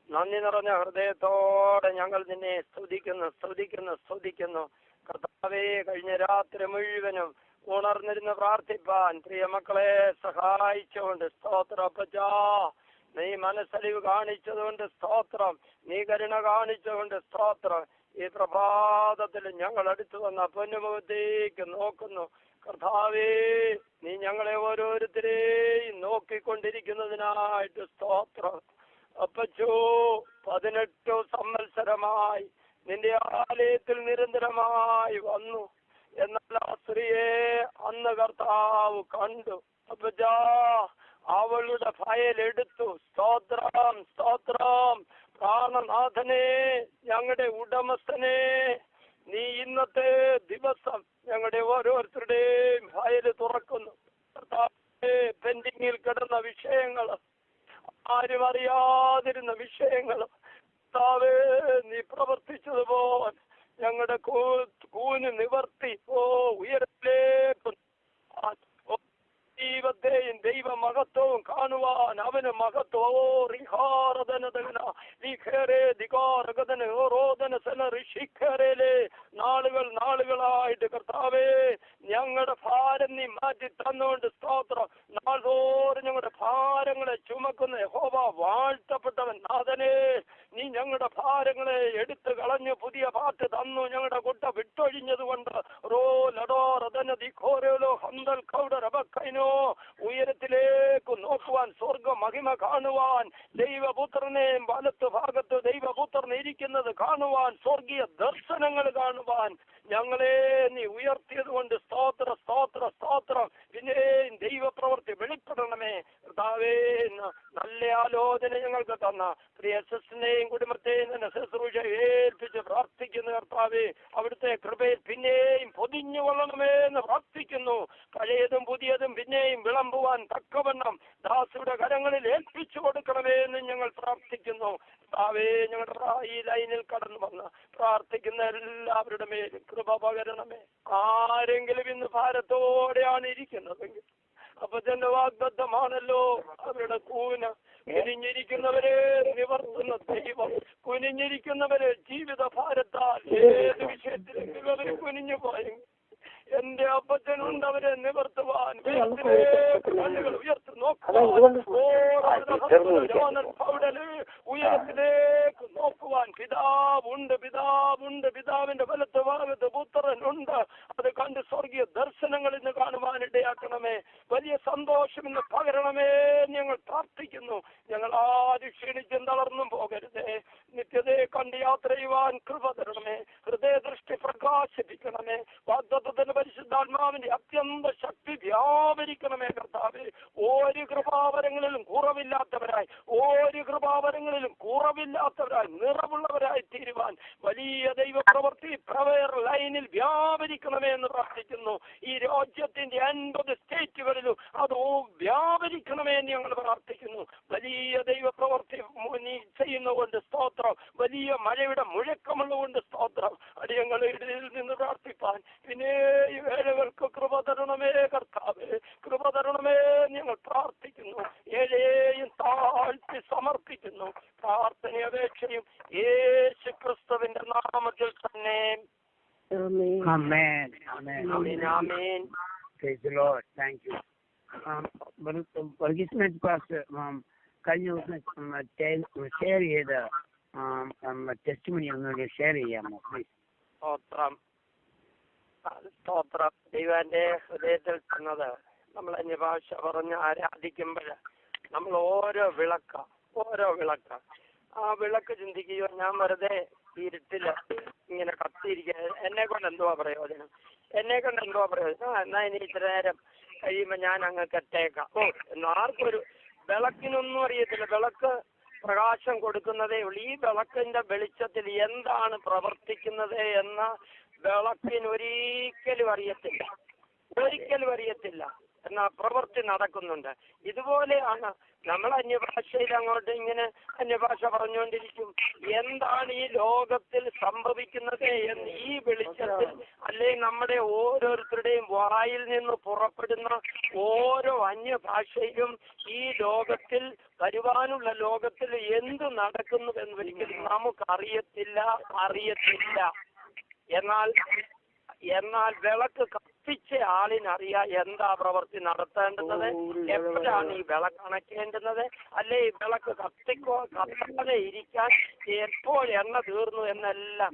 C: നന്ദി നിറഞ്ഞ ഹൃദയത്തോടെ ഞങ്ങൾ നിന്നെ സ്തുതിക്കുന്നു. കർത്താവേ, കഴിഞ്ഞ രാത്രി മുഴുവനും ഉണർന്നിരുന്ന് പ്രാർത്ഥിപ്പാൻ പ്രിയ മക്കളെ സഹായിച്ചുകൊണ്ട് സ്തോത്രം. അപ്പച്ചാ, നീ മനസ്സലിവ് കാണിച്ചതുകൊണ്ട് സ്തോത്രം, നീ കരുണ കാണിച്ചുകൊണ്ട് സ്തോത്രം. ഈ പ്രഭാതത്തിൽ ഞങ്ങൾ അടുത്തു വന്ന പൊന്നുമുഖത്തേക്ക് നോക്കുന്നു. കർത്താവേ, നീ ഞങ്ങളെ ഓരോരുത്തരെയും നോക്കിക്കൊണ്ടിരിക്കുന്നതിനായിട്ട് സ്തോത്രം. അപ്പച്ചോ, 18 സംവത്സരമായി നിന്റെ ആലയത്തിൽ നിരന്തരമായി വന്നു. എന്നാൽ ആ സ്ത്രീയെ അന്ന് കർത്താവ് കണ്ടു. അപ്പച്ചാ, അവളുടെ ഫയൽ എടുത്തു. സ്തോത്രം. പ്രാണനാഥനെ, ഞങ്ങളുടെ ഉടമസ്ഥനെ, നീ ഇന്നത്തെ ദിവസം ഞങ്ങളുടെ ഓരോരുത്തരുടെയും ഫയൽ തുറക്കുന്നു. പെൻഡിങ്ങിൽ കിടന്ന വിഷയങ്ങൾ, ആരും അറിയാതിരുന്ന വിഷയങ്ങൾ, കർത്താവേ, നീ പ്രവർത്തിച്ചതുപോലെ ഞങ്ങളുടെ കൂന് നിവർത്തി ഉയരത്തിലേക്ക് ദൈവത്തെയും ദൈവമഹത്വവും കാണുവാൻ അവന് നാളുകളായിട്ട് കർത്താവേ, ഞങ്ങളുടെ ഭാരം നീ മാറ്റി തന്നുകൊണ്ട് സ്തോത്രം. നാൾതോറും ഞങ്ങളുടെ ഭാരങ്ങളെ ചുമക്കുന്ന യഹോവ വാഴ്ത്തപ്പെട്ടവൻ. നാഥനെ, നീ ഞങ്ങളുടെ ഭാരങ്ങളെ എടുത്തു കളഞ്ഞു പുതിയ പാട്ട് തന്നു. ഞങ്ങളുടെ കുട്ട വിട്ടൊഴിഞ്ഞത് കൊണ്ട് ഉയരത്തിലേക്ക് നോക്കുവാൻ, സ്വർഗ മഹിമ കാണുവാൻ, ദൈവപുത്രനെയും വലത്ത് ഭാഗത്ത് ദൈവപുത്രൻ ഇരിക്കുന്നത് കാണുവാൻ, സ്വർഗീയ ദർശനങ്ങൾ കാണുവാൻ ഞങ്ങളെ നീ ഉയർത്തിയത് കൊണ്ട് സ്തോത്രം. പിന്നെയും ദൈവപ്രവൃത്തി വെളിപ്പെടണമേ കർത്താവേ. നല്ല ആലോചന ഞങ്ങൾക്ക് തന്ന പ്രിയ സിസ്റ്ററിനെയും കുടുംബത്തെയും തന്നെ ശുശ്രൂഷ ഏൽപ്പിച്ച് പ്രാർത്ഥിക്കുന്നു കർത്താവേ. അവിടുത്തെ കൃപയിൽ പിന്നെയും പൊതിഞ്ഞു കൊള്ളണമേ എന്ന് പ്രാർത്ഥിക്കുന്നു. പഴയതും പുതിയതും പിന്നെയും വിളമ്പുവാൻ തക്കവണ്ണം ദാസിയുടെ കരങ്ങളിൽ ഏൽപ്പിച്ചു കൊടുക്കണമേ എന്ന് ഞങ്ങൾ പ്രാർത്ഥിക്കുന്നു കർത്താവേ. ഞങ്ങളുടെ ഈ ലൈനിൽ കടന്നു വന്ന് പ്രാർത്ഥിക്കുന്ന എല്ലാവരുടെ മേലും കൃപ പകരണമേ. ആരെങ്കിലും ഇന്ന് ഭാരത്തോടെയാണ് ഇരിക്കുന്നതെങ്കിൽ അപ്പച്ചന്റെ വാഗ്ദത്തമാണല്ലോ അവരുടെ കൂന. കുനിഞ്ഞിരിക്കുന്നവരെ നിവർത്തുന്ന ദൈവം, കുനിഞ്ഞിരിക്കുന്നവരെ ജീവിത ഭാരത്താൽ ഏത് വിഷയത്തിലേക്ക് അവർ കുനിഞ്ഞു പോയെങ്കിൽ എന്റെ അപ്പച്ചനുണ്ട് അവരെ നിവർത്തുവാൻ. കണ്ണുകൾ ഉയർത്തി നോക്കുവാൻ, ഉയരത്തിലേക്ക് നോക്കുവാൻ പിതാവുണ്ട്. പിതാവിന്റെ വലത്ത് ഭാഗത്ത് പുത്രനുണ്ട്. അത് കണ്ട് സ്വർഗീയ ദർശനങ്ങൾ ഇന്ന് കാണുവാൻ ഇടയാക്കണമേ. വലിയ സന്തോഷം ഇന്ന് പകരണമേ ഞങ്ങൾ പ്രാർത്ഥിക്കുന്നു. ഞങ്ങൾ ആരും ക്ഷീണിച്ചും തളർന്നും പോകരുതേ. നിത്യതയെ കണ്ട് യാത്ര ചെയ്യുവാൻ കൃപ തരണമേ. ഹൃദയദൃഷ്ടി പ്രകാശിപ്പിക്കണമേ. വാഗ്ദത്തത്തിന്റെ പരിശുദ്ധാത്മാവിന്റെ അത്യന്ത ശക്തി വ്യാപരിക്കണമേ കർത്താവേ. ഒരു കൃപാവരങ്ങളിലും കുറവില്ലാത്തവരായി നിറവുള്ളവരായി തീരുവാൻ വലിയ ദൈവപ്രവൃത്തി പ്രവയർ ലൈനിൽ വ്യാപരിക്കണമേ എന്ന് പ്രാർത്ഥിക്കുന്നു. ഈ രാജ്യത്തിന്റെ 50 സ്റ്റേറ്റുകളിലും അത് വ്യാപരിക്കണമേ എന്ന് ഞങ്ങൾ പ്രാർത്ഥിക്കുന്നു. വലിയ ദൈവപ്രവൃത്തി നീ ചെയ്യുന്നതുകൊണ്ട് സ്തോത്രം. വലിയ മഴയുടെ മുഴക്കമുള്ളതുകൊണ്ട് സ്തോത്രം. അടിയങ്ങളിൽ നിന്ന് പ്രാർത്ഥിപ്പാൻ പിന്നെ ഈ വേലകൾക്ക് കൃപ തരണമേ കർത്താവേ. കൃപ തരണമേ ഞങ്ങൾ പ്രാർത്ഥിക്കുന്നു. ഏഴേയും താഴ്ത്തി സമർപ്പിക്കുന്നു. പ്രാർത്ഥന അപേക്ഷയും യേശു ക്രിസ്തുവിന്റെ നാമത്തിൽ തന്നെ.
B: ആമേൻ.
C: Praise
B: the Lord. Thank you. Varghese pastor കഴിഞ്ഞ ദിവസം ഷെയർ ചെയ്ത ടെസ്റ്റിമണി ഒന്നുകൂടി ഷെയർ ചെയ്യാമോ പ്ലീസ്?
C: സ്തോത്രം. ദൈവന്റെ ഹൃദയത്തിൽ തന്നത് നമ്മൾ അന്യഭാഷ പറഞ്ഞ് ആരാധിക്കുമ്പോൾ നമ്മൾ ഓരോ വിളക്ക ആ വിളക്ക് ചിന്തിക്കുകയോ ഞാൻ വെറുതെ ഇരുട്ടില് ഇങ്ങനെ കത്തിയിരിക്കുക എന്നെ കൊണ്ട് എന്തുവാ പ്രയോജനം? എന്നാ ഇനി ഇത്ര നേരം കഴിയുമ്പോൾ ഞാൻ അങ്ങ് കെട്ടേക്കാം. ആർക്കൊരു വിളക്കിനൊന്നും അറിയത്തില്ല. വിളക്ക് പ്രകാശം കൊടുക്കുന്നതേ ഉള്ളൂ. ഈ വിളക്കിന്റെ വെളിച്ചത്തിൽ എന്താണ് പ്രവർത്തിക്കുന്നത് എന്ന വിളക്കിന് ഒരിക്കലും അറിയത്തില്ല. എന്നാ പ്രവൃത്തി നടക്കുന്നുണ്ട്. ഇതുപോലെയാണ് നമ്മൾ അന്യഭാഷയിൽ അങ്ങോട്ട് ഇങ്ങനെ അന്യഭാഷ പറഞ്ഞുകൊണ്ടിരിക്കും. എന്താണ് ഈ ലോകത്തിൽ സംഭവിക്കുന്നത് എന്ന് ഈ വെളിച്ചത്തിൽ ലോകത്തിൽ അല്ലെങ്കിൽ നമ്മുടെ ഓരോരുത്തരുടെയും വായിൽ നിന്ന് പുറപ്പെടുന്ന ഓരോ അന്യഭാഷയിലും ഈ ലോകത്തിൽ വരുവാനുള്ള ലോകത്തിൽ എന്ത് നടക്കുന്നുവെന്ന് ഒരിക്കലും നമുക്കറിയത്തില്ല. എന്നാൽ വിളക്ക് കത്തിച്ച ആളിനറിയാം എന്താ പ്രവൃത്തി നടത്തേണ്ടുന്നത്, എപ്പോഴാണ് ഈ വിളക്ക് അണയ്ക്കേണ്ടുന്നത്, അല്ലെ ഈ വിളക്ക് കത്താതെ ഇരിക്കാൻ എപ്പോൾ എണ്ണ തീർന്നു എന്നെല്ലാം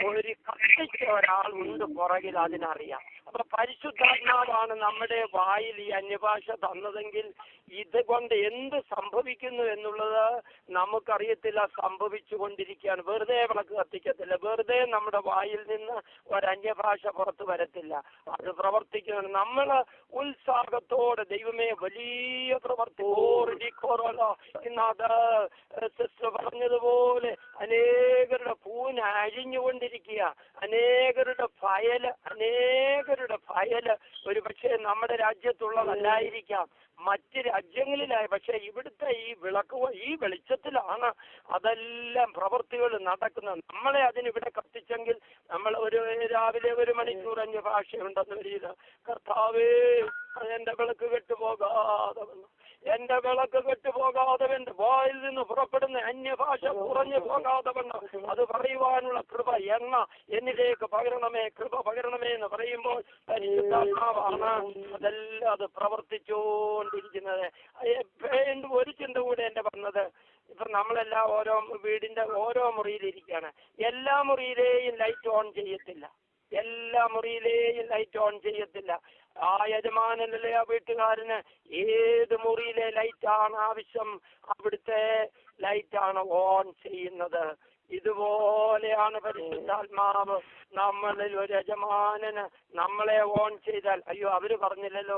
C: ഒരു കത്തിച്ച ഒരാൾ ഉണ്ട് പുറകിൽ, അതിനറിയാം. അപ്പൊ പരിശുദ്ധാത്മാവാണ് നമ്മുടെ വായിൽ ഈ അന്യഭാഷ തന്നതെങ്കിൽ ഇതുകൊണ്ട് എന്ത് സംഭവിക്കുന്നു എന്നുള്ളത് നമുക്കറിയത്തില്ല. സംഭവിച്ചു കൊണ്ടിരിക്കുകയാണ്. വെറുതെ വിളക്ക് കത്തിക്കത്തില്ല, വെറുതെ നമ്മുടെ വായിൽ നിന്ന് ഒരന്യഭാഷ പുറത്തു വരത്തില്ല. അത് പ്രവർത്തിക്കണം. നമ്മൾ ഉത്സാഹത്തോടെ ദൈവമേ വലിയ പ്രവർത്തിക്കോറോ ഇന്നത് സിസ്റ്റർ പറഞ്ഞതുപോലെ അനേകരുടെ പൂന അഴിഞ്ഞുകൊണ്ടിരിക്കുക, അനേകരുടെ ഫയല് ഒരു പക്ഷേ നമ്മുടെ രാജ്യത്തുള്ളതല്ലായിരിക്കാം, മറ്റ് രാജ്യങ്ങളിലായി. പക്ഷെ ഇവിടുത്തെ ഈ വെളിച്ചത്തിലാണ് അതെല്ലാം പ്രവൃത്തികൾ നടക്കുന്നത്. നമ്മളെ അതിനിവിടെ കത്തിച്ചെങ്കിൽ നമ്മൾ രാവിലെ 1 മണിക്കൂർ അന്യഭാഷയുണ്ടെന്ന് വരില്ല. കർത്താവേ എന്റെ വിളക്ക് കെട്ടുപോകാതെ വന്നു, എന്റെ വിളക്ക് കെട്ടുപോകാതെ എന്റെ വായിൽ നിന്ന് പുറപ്പെടുന്ന അന്യഭാഷ കുറഞ്ഞു പോകാതെ വന്നു. അത് പറയുവാനുള്ള കൃപ എന്നിലേക്ക് പകരണമേ, കൃപ പകരണമേ എന്ന് പറയുമ്പോൾ പരിശുദ്ധാത്മാവാണ് അതെല്ലാം അത് പ്രവർത്തിച്ചുകൊണ്ടിരിക്കുന്നത്. വീണ്ടും ഒരു ചിന്ത കൂടെ എന്റെ പറഞ്ഞത്, ഇപ്പൊ നമ്മളെല്ലാം ഓരോ വീടിന്റെ ഓരോ മുറിയിലിരിക്കുകയാണ്. എല്ലാ മുറിയിലെയും ലൈറ്റ് ഓൺ ചെയ്യത്തില്ല. ആ യജമാനല്ലേ ആ വീട്ടുകാരന് ഏത് മുറിയിലെ ലൈറ്റാണ് ആവശ്യം, അവിടുത്തെ ലൈറ്റാണ് ഓൺ ചെയ്യുന്നത്. ഇതുപോലെയാണ് പരിശുദ്ധാത്മാവ്. നമ്മളിൽ ഒരു യജമാനന് നമ്മളെ ഓൺ ചെയ്താൽ, അയ്യോ അവര് പറഞ്ഞില്ലല്ലോ,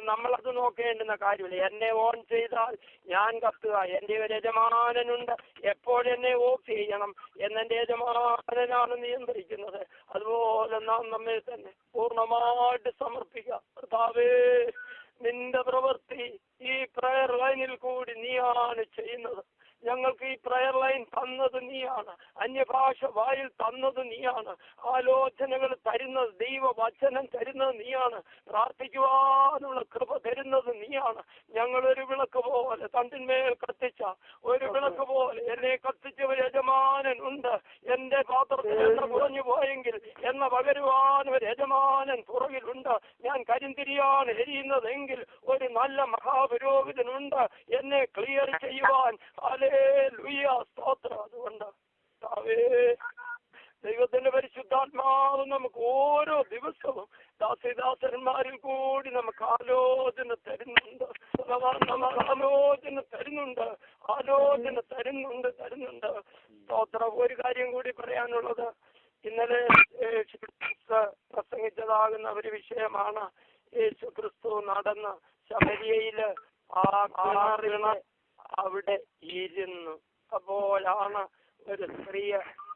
C: നമ്മളത് നോക്കേണ്ടുന്ന കാര്യമില്ല. എന്നെ ഓൺ ചെയ്താൽ ഞാൻ കത്തുക. എന്റെ ഒരു യജമാനനുണ്ട്, എപ്പോഴെന്നെ ഓഫ് ചെയ്യണം എന്നെന്റെ യജമാനനാണ് നിയന്ത്രിക്കുന്നത്. അതുപോലെ നാം നമ്മെ തന്നെ പൂർണ്ണമായിട്ട് സമർപ്പിക്കുക. കർത്താവേ, നിന്റെ പ്രവൃത്തി ഈ പ്രയർ ലൈനിൽ കൂടി നീയാണ് ചെയ്യുന്നത്. ഞങ്ങൾക്ക് ഈ പ്രയർ ലൈൻ തന്നത് നീയാണ്, അന്യഭാഷ വായിൽ തന്നത് നീയാണ്, ആലോചനകൾ തരുന്നത്, ദൈവവചനം തരുന്നത് നീയാണ്, പ്രാർത്ഥിക്കുവാനുള്ള കൃപ തരുന്നത് നീയാണ്. ഞങ്ങളൊരു വിളക്ക് പോലെ തണ്ടിന്മേൽ കത്തിച്ച ഒരു വിളക്ക് പോലെ എന്നെ കത്തിച്ച ഒരു യജമാനൻ ഉണ്ട്. എന്റെ പാത്രത്തിൽ എണ്ണ കുറഞ്ഞു പോയെങ്കിൽ എണ്ണ പകരുവാൻ ഒരു യജമാനൻ പുറകിലുണ്ട്. ഞാൻ കരിന്തിരിയാണ് എരിയുന്നതെങ്കിൽ ഒരു നല്ല മഹാപുരോഹിതനുണ്ട് എന്നെ ക്ലിയർ ചെയ്യുവാൻ. അതുകൊണ്ട് ദൈവത്തിന്റെ പരിശുദ്ധാത്മാവ് നമുക്ക് ഓരോ ദിവസവും ദാസന്മാരിൽ കൂടി നമുക്ക് ആലോചന തരുന്നുണ്ട്. സ്തോത്രം. ഒരു കാര്യം കൂടി പറയാനുള്ളത്, ഇന്നലെ പ്രസംഗിച്ചതാകുന്ന ഒരു വിഷയമാണ്. യേശു ക്രിസ്തു നടന്ന് ശമരിയയില് അവിടെ ഇരുന്നു. അപ്പോഴാണ് ഒരു സ്ത്രീ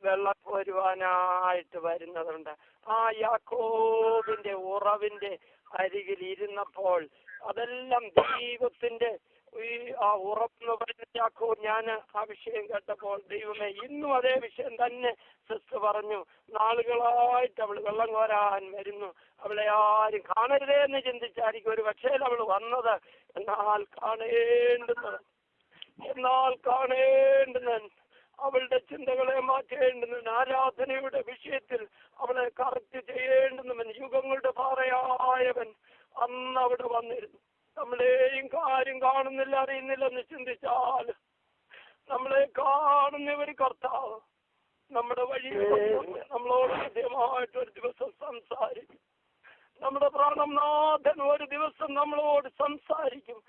C: വെള്ളം കോരുവാനായിട്ട് വരുന്നതുണ്ട്. ആ യാക്കോബിന്റെ ഉറവിന്റെ അരികിൽ ഇരുന്നപ്പോൾ അതെല്ലാം ദൈവത്തിന്റെ ആ ഉറപ്പെന്ന് പറയുന്ന യാക്കോബ്, ഞാൻ ആ വിഷയം കേട്ടപ്പോൾ ദൈവമേ, ഇന്നും അതേ വിഷയം തന്നെ സിസ്റ്റർ പറഞ്ഞു. നാളുകളായിട്ട് അവൾ വെള്ളം കോരാൻ വരുന്നു. അവളെ ആരും കാണരുതേ എന്ന് ചിന്തിച്ചായിരിക്കും ഒരു പക്ഷേ അവൾ വന്നത്. എന്നാൽ കാണേണ്ടുന്ന അവളുടെ ചിന്തകളെ മാറ്റേണ്ടുന്ന ആരാധനയുടെ വിഷയത്തിൽ അവളെ കറക്റ്റ് ചെയ്യേണ്ടുന്നവൻ, യുഗങ്ങളുടെ പാറയായവൻ അന്ന് അവിടെ വന്നിരുന്നു. നമ്മളെയും കാര്യം കാണുന്നില്ല, അറിയുന്നില്ലെന്ന് ചിന്തിച്ചാൽ നമ്മളെ കാണുന്നവർ കർത്താവ് നമ്മുടെ വഴിയിൽ നമ്മളോട് കൃത്യമായിട്ട് ഒരു ദിവസം സംസാരിക്കും. നമ്മുടെ പ്രാണനാഥൻ ഒരു ദിവസം നമ്മളോട് സംസാരിക്കും.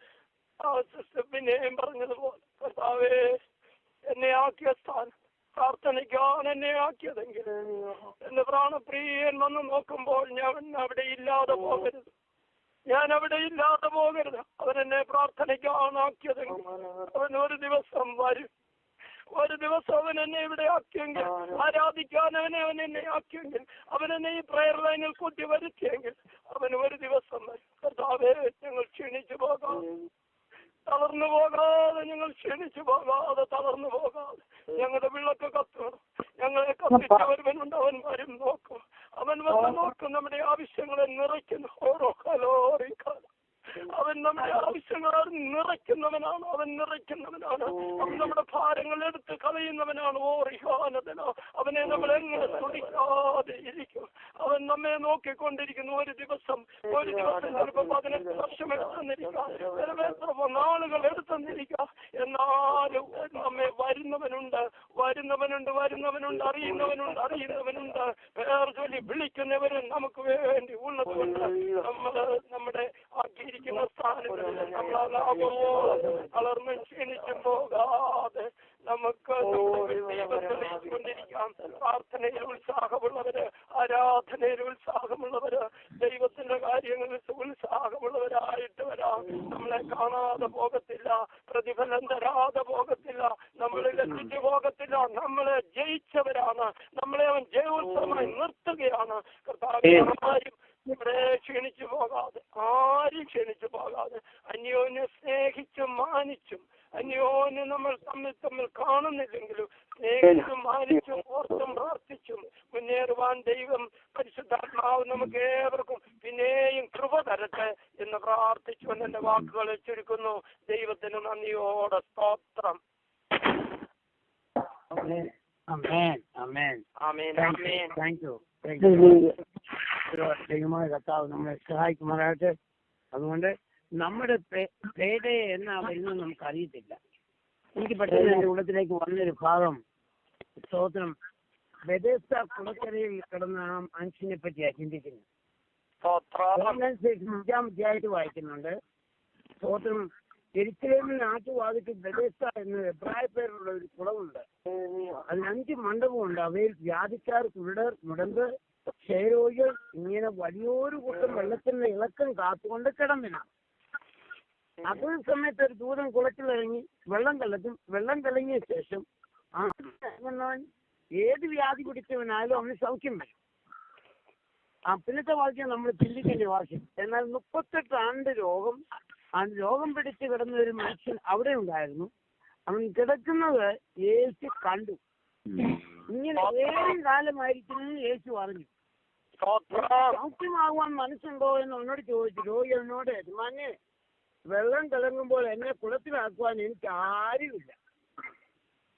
C: ആ സിസ്റ്റർ പിന്നെയും പറഞ്ഞതുപോലെ, കർത്താവേ, എന്നെ ആക്കിയ സ്ഥാനം പ്രാർത്ഥനയ്ക്കാണ് എന്നെ ആക്കിയതെങ്കിൽ എന്റെ പ്രാണപ്രിയൻ വന്ന് നോക്കുമ്പോൾ ഞാൻ അവിടെ ഇല്ലാതെ പോകരുത്. അവൻ എന്നെ പ്രാർത്ഥനയ്ക്കാണ് ആക്കിയതെങ്കിൽ അവൻ ഒരു ദിവസം വരും. അവൻ എന്നെ ഇവിടെ ആക്കിയെങ്കിൽ, ആരാധിക്കാൻ അവൻ എന്നെ ആക്കിയെങ്കിൽ, അവൻ എന്നെ ഈ പ്രയർ ലൈനിൽ കൂട്ടി വരുത്തിയെങ്കിൽ അവൻ ഒരു ദിവസം വരും. കർത്താവേ, ഞങ്ങൾ ക്ഷീണിച്ചു പോകാതെ, തളർന്നു പോകാതെ, ഞങ്ങളുടെ വിളക്ക് കത്തണം. ഞങ്ങളെ കത്തിച്ചവരുണ്ട്, അവൻ വരും നോക്കും. അവൻ വന്ന് നോക്കും, നമ്മുടെ ആവശ്യങ്ങളെ നിറയ്ക്കുന്നു. ഓരോ കലോറി അവൻ നമ്മുടെ ആവശ്യങ്ങൾ നിറയ്ക്കുന്നവനാണ്. അവൻ നമ്മുടെ ഭാരങ്ങൾ എടുത്ത് കളയുന്നവനാണ്. ഓറിഹാനതനോ അവനെ നമ്മൾ എങ്ങനെ തുടിക്കാതെ ഇരിക്കും. അവൻ നമ്മെ നോക്കിക്കൊണ്ടിരിക്കുന്നു. ഒരു ദിവസം ചിലപ്പോൾ 18 വർഷം എടുത്തെന്നിരിക്കാം, ചിലപ്പോൾ എത്ര നാളുകൾ എടുത്തെന്നിരിക്കാം. എന്നാലും നമ്മെ വരുന്നവനുണ്ട്, അറിയുന്നവനുണ്ട്. പേർ ചൊല്ലി വിളിക്കുന്നവരും നമുക്ക് വേണ്ടി ഉള്ളതുകൊണ്ട് നമ്മുടെ ആക്കിയിരിക്കുന്ന സ്ഥാനത്ത് വളർന്ന് ക്ഷീണിച്ചും പോകാതെ നമുക്ക് കൊണ്ടിരിക്കാം. പ്രാർത്ഥനയിൽ ഉത്സാഹമുള്ളവര്, ആരാധനയിൽ ഉത്സാഹമുള്ളവര്, ദൈവത്തിന്റെ കാര്യങ്ങളിൽ ഉത്സാഹമുള്ളവരായിട്ട് വരാം. നമ്മളെ കാണാതെ പോകത്തില്ല, പ്രതിഫലം തരാതെ പോകത്തില്ല, നമ്മളെ എത്തിച്ചു പോകത്തില്ല. നമ്മളെ ജയിച്ചവരാണ്. നമ്മളെ അവൻ ജയോത്സവമായി നിർത്തുകയാണ്. കർത്താവ് ഇവിടെ ക്ഷീണിച്ചു പോകാതെ അന്യോന്യം സ്നേഹിച്ചും മാനിച്ചും, അന്യോന്യം നമ്മൾ തമ്മിൽ കാണുന്നില്ലെങ്കിലും സ്നേഹിച്ചും മാനിച്ചും ഓർത്തും പ്രാർത്ഥിച്ചും മുന്നേറുവാൻ ദൈവം പരിശുദ്ധാത്മാവ് നമുക്ക് ഏവർക്കും പിന്നെയും കൃപ തരട്ടെ എന്ന് പ്രാർത്ഥിച്ചുകൊണ്ട് എന്റെ വാക്കുകളെ ചുരുക്കുന്നു. ദൈവത്തിന് നന്ദിയോടെ സ്തോത്രം.
B: ദൈവമായ കർത്താവ് നമ്മളെ സഹായിക്കുമാറാകട്ടെ. അതുകൊണ്ട് നമ്മുടെ പേര് എന്നാ വരുന്നത് നമുക്ക് അറിയത്തില്ല. എനിക്ക് പെട്ടെന്ന് എന്റെ ഉള്ളത്തിലേക്ക് വന്നൊരു ഭാഗം, സ്തോത്രം, ബെഥെസ്ദ കുളക്കരയിൽ കിടന്ന ആ മനുഷ്യനെ പറ്റിയാണ് ചിന്തിക്കുന്നത്. 5-ാം അധ്യായത്തിൽ വായിക്കുന്നുണ്ട്. സ്തോത്രം, യെരൂശലേമിൽ നാട്ടുവാതിക്ക് ബെഥെസ്ദ എന്ന എബ്രായ പേരുള്ള ഒരു കുളമുണ്ട്. അതിന് 5 മണ്ഡപമുണ്ട്. അവയിൽ വ്യാധിക്കാർ, കുരുടർ, മുടന്ത്, ക്ഷയരോഗികൾ ഇങ്ങനെ വലിയൊരു കൂട്ടം വെള്ളത്തിന്റെ ഇളക്കം കാത്തുകൊണ്ട് കിടന്നില്ല. അതേ സമയത്ത് ഒരു ദൂരം കുളത്തിലിറങ്ങി വെള്ളം കലങ്ങിയ ശേഷം ഏത് വ്യാധി പിടിച്ചവനായാലും അവന് സൗഖ്യം വരും. പിന്നത്തെ വാക്യം നമ്മൾ ചിന്തിക്കേണ്ട വാക്യം. എന്നാൽ 38 ആണ്ട് രോഗം പിടിച്ച് കിടന്ന ഒരു മനുഷ്യൻ അവിടെ ഉണ്ടായിരുന്നു. അവൻ കിടക്കുന്നത് യേശു കണ്ടു. ഇങ്ങനെ ഏറെ കാലമായിരിക്കുന്നു യേശു അറിഞ്ഞു. സൗഖ്യമാകുവാൻ മനസ്സുണ്ടോ എന്ന് എന്നോട് ചോദിച്ചു. രോഗി എന്നോട്, യജമാനെ, വെള്ളം കലങ്ങുമ്പോൾ എന്നെ കുളത്തിലാക്കുവാൻ എനിക്ക് ആരുമില്ല.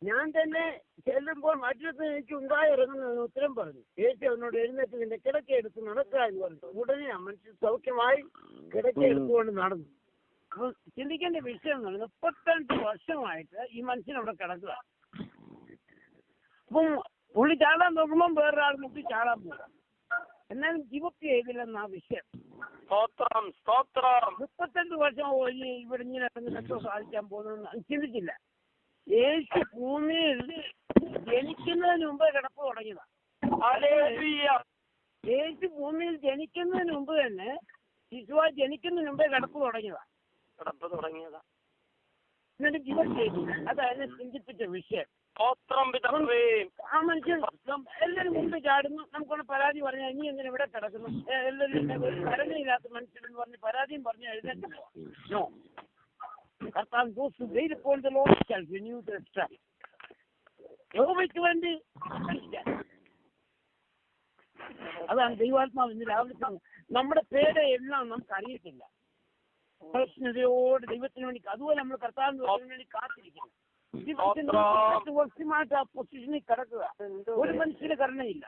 B: ഞാൻ തന്നെ ചെല്ലുമ്പോൾ മറ്റൊരു എനിക്ക് ഉണ്ടായി ഇറങ്ങുന്നതിന് ഉത്തരം പറഞ്ഞു. യേശു അവനോട്, എഴുന്നേറ്റ് നിന്റെ കിടക്കയെടുത്ത് നടക്കുക എന്ന് പറഞ്ഞു. ഉടനെ ആ മനുഷ്യൻ സൗഖ്യമായി കിടക്കയെടുത്തുകൊണ്ട് നടന്നു. അപ്പൊ ചിന്തിക്കേണ്ട വിഷയം എന്നാണ്, 35 വർഷമായിട്ട് ഈ മനുഷ്യൻ അവിടെ കിടക്കുക. അപ്പം പുള്ളി ചാടാൻ നോക്കുമ്പോൾ വേറൊരാൾ മുട്ടി ചാടാൻ പോകാം. എന്നാലും ഗിവപ്പ് ചെയ്തില്ലെന്നാ വിഷയം. 35 വർഷം ഇവിടെ ഇങ്ങനെ രക്ഷ സാധിക്കാൻ പോകുന്നു ചിന്തിച്ചില്ല. യേശു ഭൂമിയിൽ ജനിക്കുന്നതിന് മുമ്പ് കിടപ്പ് തുടങ്ങിയതാണ്. യേശു ഭൂമിയിൽ ജനിക്കുന്നതിന് മുമ്പ് തന്നെ, ശിശുവായി ജനിക്കുന്നതിന് മുമ്പേ കിടപ്പ് തുടങ്ങിയതാണ്. എന്നിട്ട് ഗിവപ്പ് ചെയ്തില്ല. അതാണ് ചിന്തിപ്പിച്ച വിഷയം. ആ മനുഷ്യൻ എല്ലാവരും മുമ്പ് ചാടുന്നു. നമുക്കൊന്ന് പരാതി പറഞ്ഞാൽ ഇനി എങ്ങനെ ഇവിടെ കിടക്കുന്നു, എല്ലാവരും കരുണയില്ലാത്ത മനുഷ്യരെന്ന് പറഞ്ഞ് പരാതിയും പറഞ്ഞ് എഴുന്നേറ്റ് പോവാം. യഹോവയ്ക്ക് വേണ്ടി അതാണ് ദൈവാത്മാവ് ഇന്ന് രാവിലെ. നമ്മുടെ പേര് എല്ലാം നമുക്ക് അറിയത്തില്ല. പ്രശ്നതയോട് ദൈവത്തിന് വേണ്ടി, അതുപോലെ നമ്മൾ കർത്താവിന് വേണ്ടി കാത്തിരിക്കുന്നു. വർഷമായിട്ട് ആ പൊസിഷനിൽ കിടക്കുക. ഒരു മനുഷ്യന് കരുണയില്ല.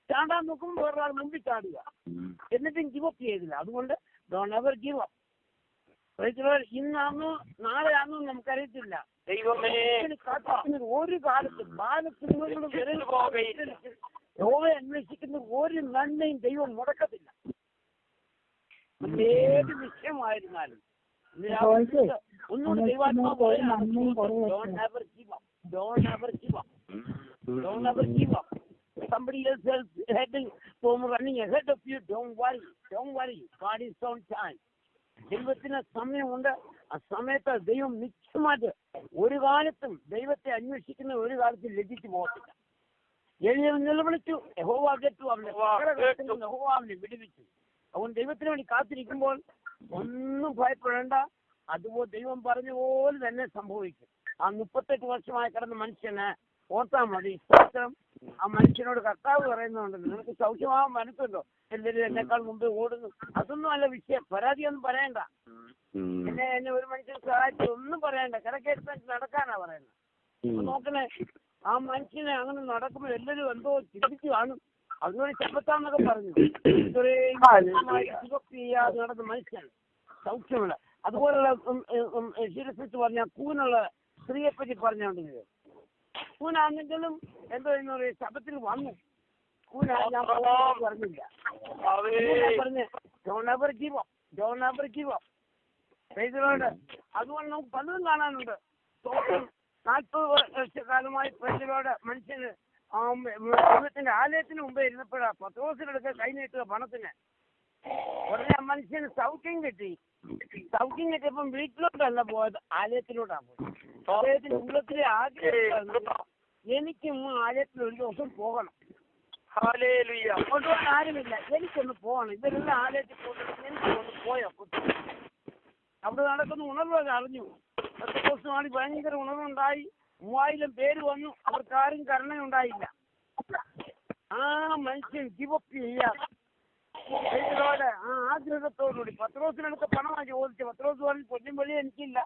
B: ചാടാൻ നോക്കുമ്പോൾ വേറൊരാൾ മുമ്പിൽ ചാടുക, എന്നിട്ടും ഗിവപ്പ് ചെയ്തില്ല. അതുകൊണ്ട് ഡോണ്ട് എവർ ഗിവ് അപ്പ്. ഇന്നാണോ നാളെയാണോ നമുക്കറിയത്തില്ല. ഒരു കാലത്തും യഹോവയെ അന്വേഷിക്കുന്ന ഒരു നന്മയും ദൈവം മുടക്കത്തില്ല. ഏത് വിഷയമായിരുന്നാലും ഒന്നുകൂടി ദൈവാത്മാവ് somebody else is heading from running ahead of you. Don't worry. God is on time. ദൈവത്തിന് സമയമുണ്ട്. ആ സമയത്ത് ദൈവം നിശ്ചയമായിട്ട് ഒരു കാലത്തും ദൈവത്തെ അന്വേഷിക്കുന്ന ഒരു കാലത്തും ലഭിച്ചു പോകത്തില്ല. എളിയവൻ നിലവിളിച്ചു, യഹോവ കേട്ടു. യഹോവ അവനെ വിടുവിച്ചു. അവൻ ദൈവത്തിന് വേണ്ടി കാത്തിരിക്കുമ്പോൾ ഒന്നും ഭയപ്പെടേണ്ട. അതുപോലെ ദൈവം പറഞ്ഞ പോലെ തന്നെ സംഭവിക്കും. ആ 38 വർഷമായി കിടന്ന മനുഷ്യന് ഓർത്താൽ മതി. ആ മനുഷ്യനോട് കർത്താവ് പറയുന്നുണ്ട്, നിനക്ക് സൗഖ്യമാവാൻ മനസ്സുണ്ടോ? എല്ലാവരും എന്നെക്കാൾ മുമ്പേ ഓടുന്നു. അതൊന്നും അല്ല വിഷയം, പരാതിയൊന്നും പറയണ്ട. എന്നെ ഒരു മനുഷ്യൻ സഹായിച്ചു ഒന്നും പറയണ്ട, കിടക്കെടുത്ത് നടക്കാനാ പറയുന്നത്. നോക്കണേ, ആ മനുഷ്യനെ അങ്ങനെ നടക്കുമ്പോൾ എല്ലാവരും എന്തോ ചിന്തിച്ചു കാണും. അതിനോട് ശബ്ദത്താന്നൊക്കെ പറഞ്ഞു. ഇത്രയും ചെയ്യാതെ നടന്ന മനുഷ്യൻ സൗഖ്യമുള്ള, അതുപോലുള്ള ശിരസിച്ച് പറഞ്ഞ കൂനുള്ള സ്ത്രീയെ പറ്റി പറഞ്ഞോണ്ടിരുന്നത്. കൂനാണെങ്കിലും എന്തോ എന്ന് പറയും, ശബ്ദത്തിൽ വന്നു. കൂന ഞാൻ പറഞ്ഞില്ല, പറഞ്ഞ് അതുകൊണ്ട് നമുക്ക് പലതും കാണാനുണ്ട്. 40 വർഷക്കാലമായി പ്രജകളോട് മനുഷ്യന് ദൈവത്തിന്റെ ആലയത്തിന് മുമ്പേ ഇരുന്നപ്പോഴാ പത്രോസിനെടുക്ക കൈ നീട്ടുക പണത്തിന്. ഉടനെ മനുഷ്യന് സൗഖ്യം കിട്ടി. സൗഖ്യം കിട്ടിയപ്പം വീട്ടിലോട്ടല്ല പോയത്, ആലയത്തിലോട്ടാ പോയത്. അദ്ദേഹത്തിന്റെ ഉള്ളത്തിലെ ആഗ്രഹം, എനിക്കും ആലയത്തിൽ ഒരു ദിവസം പോകണം. കൊണ്ടുപോകാൻ ആരുമില്ല, എനിക്കൊന്ന് പോകണം. ഇവരെല്ലാം ആലയത്തിൽ പോയിട്ട് എനിക്കൊന്ന് പോയോ. അവിടെ നടക്കുന്ന ഉണർവ് അറിഞ്ഞു. 10 ദിവസമാണ് ഭയങ്കര ഉണർവുണ്ടായി. 3000 പേര് വന്നു, അവർക്കാരും കരുണയുണ്ടായില്ല. ആ മനുഷ്യൻ ഗിവപ്പ് ചെയ്യാം ആ ആഗ്രഹത്തോടുകൂടി പത്രോസിനടുത്ത് പണമാണ് ചോദിച്ചത്. പത്രോസ് പറഞ്ഞു, പൊന്നും വെളി എനിക്കില്ല,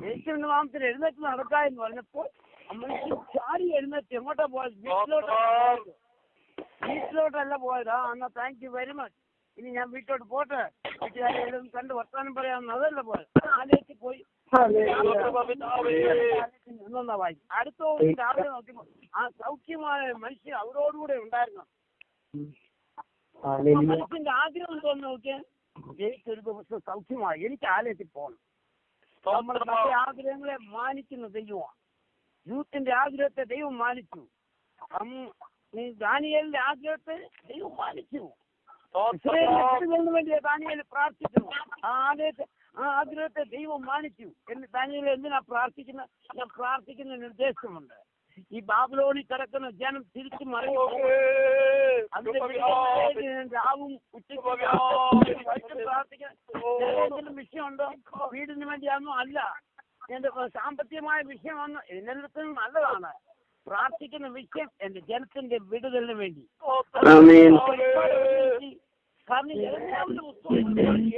B: യേശുവിന്റെ നാമത്തിൽ എഴുന്നേറ്റ് നടക്കാ എന്ന് പറഞ്ഞപ്പോൾ ആ മനുഷ്യൻ ചാടി എഴുന്നേറ്റ് എങ്ങോട്ടാ പോയത്? വീട്ടിലോട്ടല്ല പോയതാ. എന്നാ താങ്ക് യു വെരി മച്ച്, ഇനി ഞാൻ വീട്ടിലോട്ട് പോട്ടെ, വീട്ടുകാരെല്ലാം കണ്ട് വർത്താനം പറയാമെന്ന് അതല്ല പോയത്. ആലയത്തിൽ പോയി വായി. അടുത്ത ദിവസം രാവിലെ നോക്കിയപ്പോ ആ സൗഖ്യമായ മനുഷ്യൻ അവരോടുകൂടെ ഉണ്ടായിരുന്നു. മനുഷ്യന്റെ ആഗ്രഹം തോന്നുന്നു നോക്കിയാൽ, എനിക്കൊരു ദിവസം സൗഖ്യമായി, എനിക്ക് ആലയത്തിൽ പോകണം. നമ്മൾ മറ്റേ ആഗ്രഹങ്ങളെ മാനിക്കുന്ന ദൈവമാണ്. യൂത്തിന്റെ ആഗ്രഹത്തെ ദൈവം മാനിച്ചു. ദാനിയേലിന്റെ ആഗ്രഹത്തെ ദൈവം മാനിച്ചു. വേണ്ടി ദാനിയേൽ പ്രാർത്ഥിക്കുന്നു. ആ ആഗ്രഹത്തെ ദൈവം മാനിച്ചു. ദാനിയേൽ എന്തിനാ പ്രാർത്ഥിക്കുന്നത്? ഞാൻ പ്രാർത്ഥിക്കുന്ന നിർദ്ദേശമുണ്ട്. ഈ ബാബിലോണിൽ കിടക്കുന്ന ജനം തിരിച്ചു മറിഞ്ഞു. രാവും ഉച്ചയ്ക്ക് പ്രാർത്ഥിക്കുന്ന വിഷയമുണ്ടോ? വീടിന് വേണ്ടിയാണോ? അല്ല, എന്റെ സാമ്പത്തികമായ വിഷയമാണ്. ഇതിനെല്ലാത്തിനും നല്ലതാണ്. പ്രാർത്ഥിക്കുന്ന വിഷയം എന്റെ ജനത്തിന്റെ വിടുതലിന് വേണ്ടി. കാരണം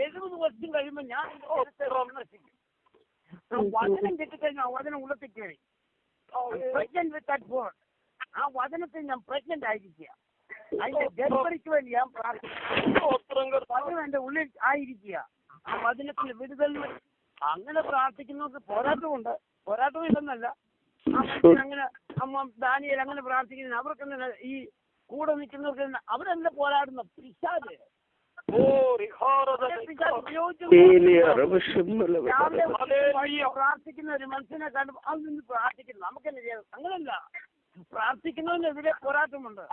B: 70 വർഷം കഴിയുമ്പോൾ ഞാൻ വചനം കിട്ടിക്കഴിഞ്ഞാൽ വചനം ഉള്ളത്തിൽ കയറി. ആ വചനത്തിൽ ഞാൻ പ്രഗ്നന്റ് ആയിരിക്കുക. അതിന്റെ ഡെലിവറിക്ക് വേണ്ടി ഞാൻ പ്രാർത്ഥിക്കുന്നു. വചനം എന്റെ ഉള്ളിൽ ആയിരിക്കുക. ആ വചനത്തിന്റെ വിടുതലിന് അങ്ങനെ പ്രാർത്ഥിക്കുന്നവർക്ക് പോരാട്ടമുണ്ട്. പോരാട്ടമില്ലെന്നല്ല. അങ്ങനെ ദാനിയേൽ അങ്ങനെ പ്രാർത്ഥിക്കുന്ന അവർക്ക് ഈ കൂടെ നിൽക്കുന്നവർക്ക് അവരല്ല പോരാടുന്ന പിശാച്. പ്രാർത്ഥിക്കുന്ന ഒരു മനുഷ്യനെ കണ്ടു അത് നിന്ന് പ്രാർത്ഥിക്കുന്നു. നമുക്കെന്നെ ചെയ്യാം. അങ്ങനല്ല, പ്രാർത്ഥിക്കുന്നതിനെതിരെ പോരാട്ടമുണ്ട്.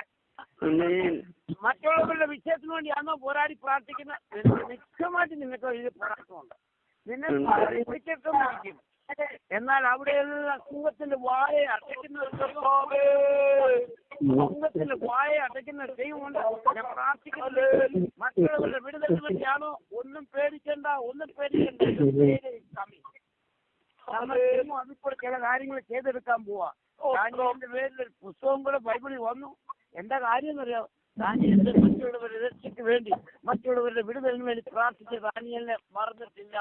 B: മറ്റുള്ളവരുടെ വിഷയത്തിന് വേണ്ടിയാണോ പോരാടി പ്രാർത്ഥിക്കുന്ന? നിശ്ചയമായിട്ട് നിനക്ക് ഇതിൽ പോരാട്ടമുണ്ട്. നിന്നെ പിടിച്ചിട്ടും എന്നാൽ അവിടെയെല്ലാം സിംഹത്തിന്റെ വായ അടയ്ക്കുന്ന ദൈവമുണ്ട്. ഞാൻ പ്രാർത്ഥിക്കുന്നത് മറ്റുള്ളവരുടെ വിടുതലിന് വേണ്ടിയാണോ? ഒന്നും പേടിക്കണ്ട, ഒന്നും പേടിക്കണ്ട. അതിപ്പോൾ ചില കാര്യങ്ങൾ ചെയ്തെടുക്കാൻ പോവാ. ദാനിയേലിന്റെ പേരിൽ ഒരു പുസ്തകം കൂടെ ബൈബിളിൽ വന്നു. എന്താ കാര്യം എന്നറിയാം? ദാനിയേലിന്റെ മറ്റുള്ളവരുടെ രക്ഷയ്ക്ക് വേണ്ടി, മറ്റുള്ളവരുടെ വിടുതലിന് വേണ്ടി പ്രാർത്ഥിച്ച് ദാനിയേലിനെ മറന്നിട്ടില്ല.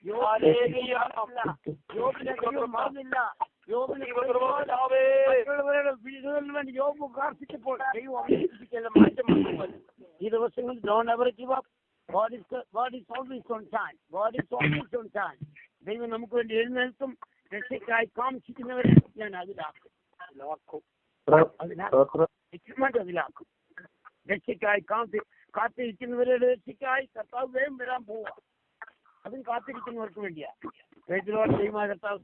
B: യോബിനെ ദൈവം മറന്നില്ല. മറ്റുള്ളവരുടെ വിടുതലിന് വേണ്ടി യോബ് പ്രാർത്ഥിച്ചപ്പോൾ ദൈവം അഭിനയിപ്പിച്ചെല്ലാം മാറ്റം വന്നു. ഈ ദിവസങ്ങളിൽ don't ever give up. God is always on time. God is always on time. ദൈവം നമുക്ക് വേണ്ടി എഴുന്നേൽക്കും. രക്ഷയ്ക്കായി കാംക്ഷിക്കുന്നവരെ ഞാൻ അതിലാക്കും. അതിലാക്കും. രക്ഷയ്ക്കായി കാത്തിരിക്കുന്നവരുടെ രക്ഷയ്ക്കായി കർത്താവ് വേഗം വരാൻ പോവുക. അതും കാത്തിരിക്കുന്നവർക്ക് വേണ്ടിയാ. ദൈവമായ കർത്താവ്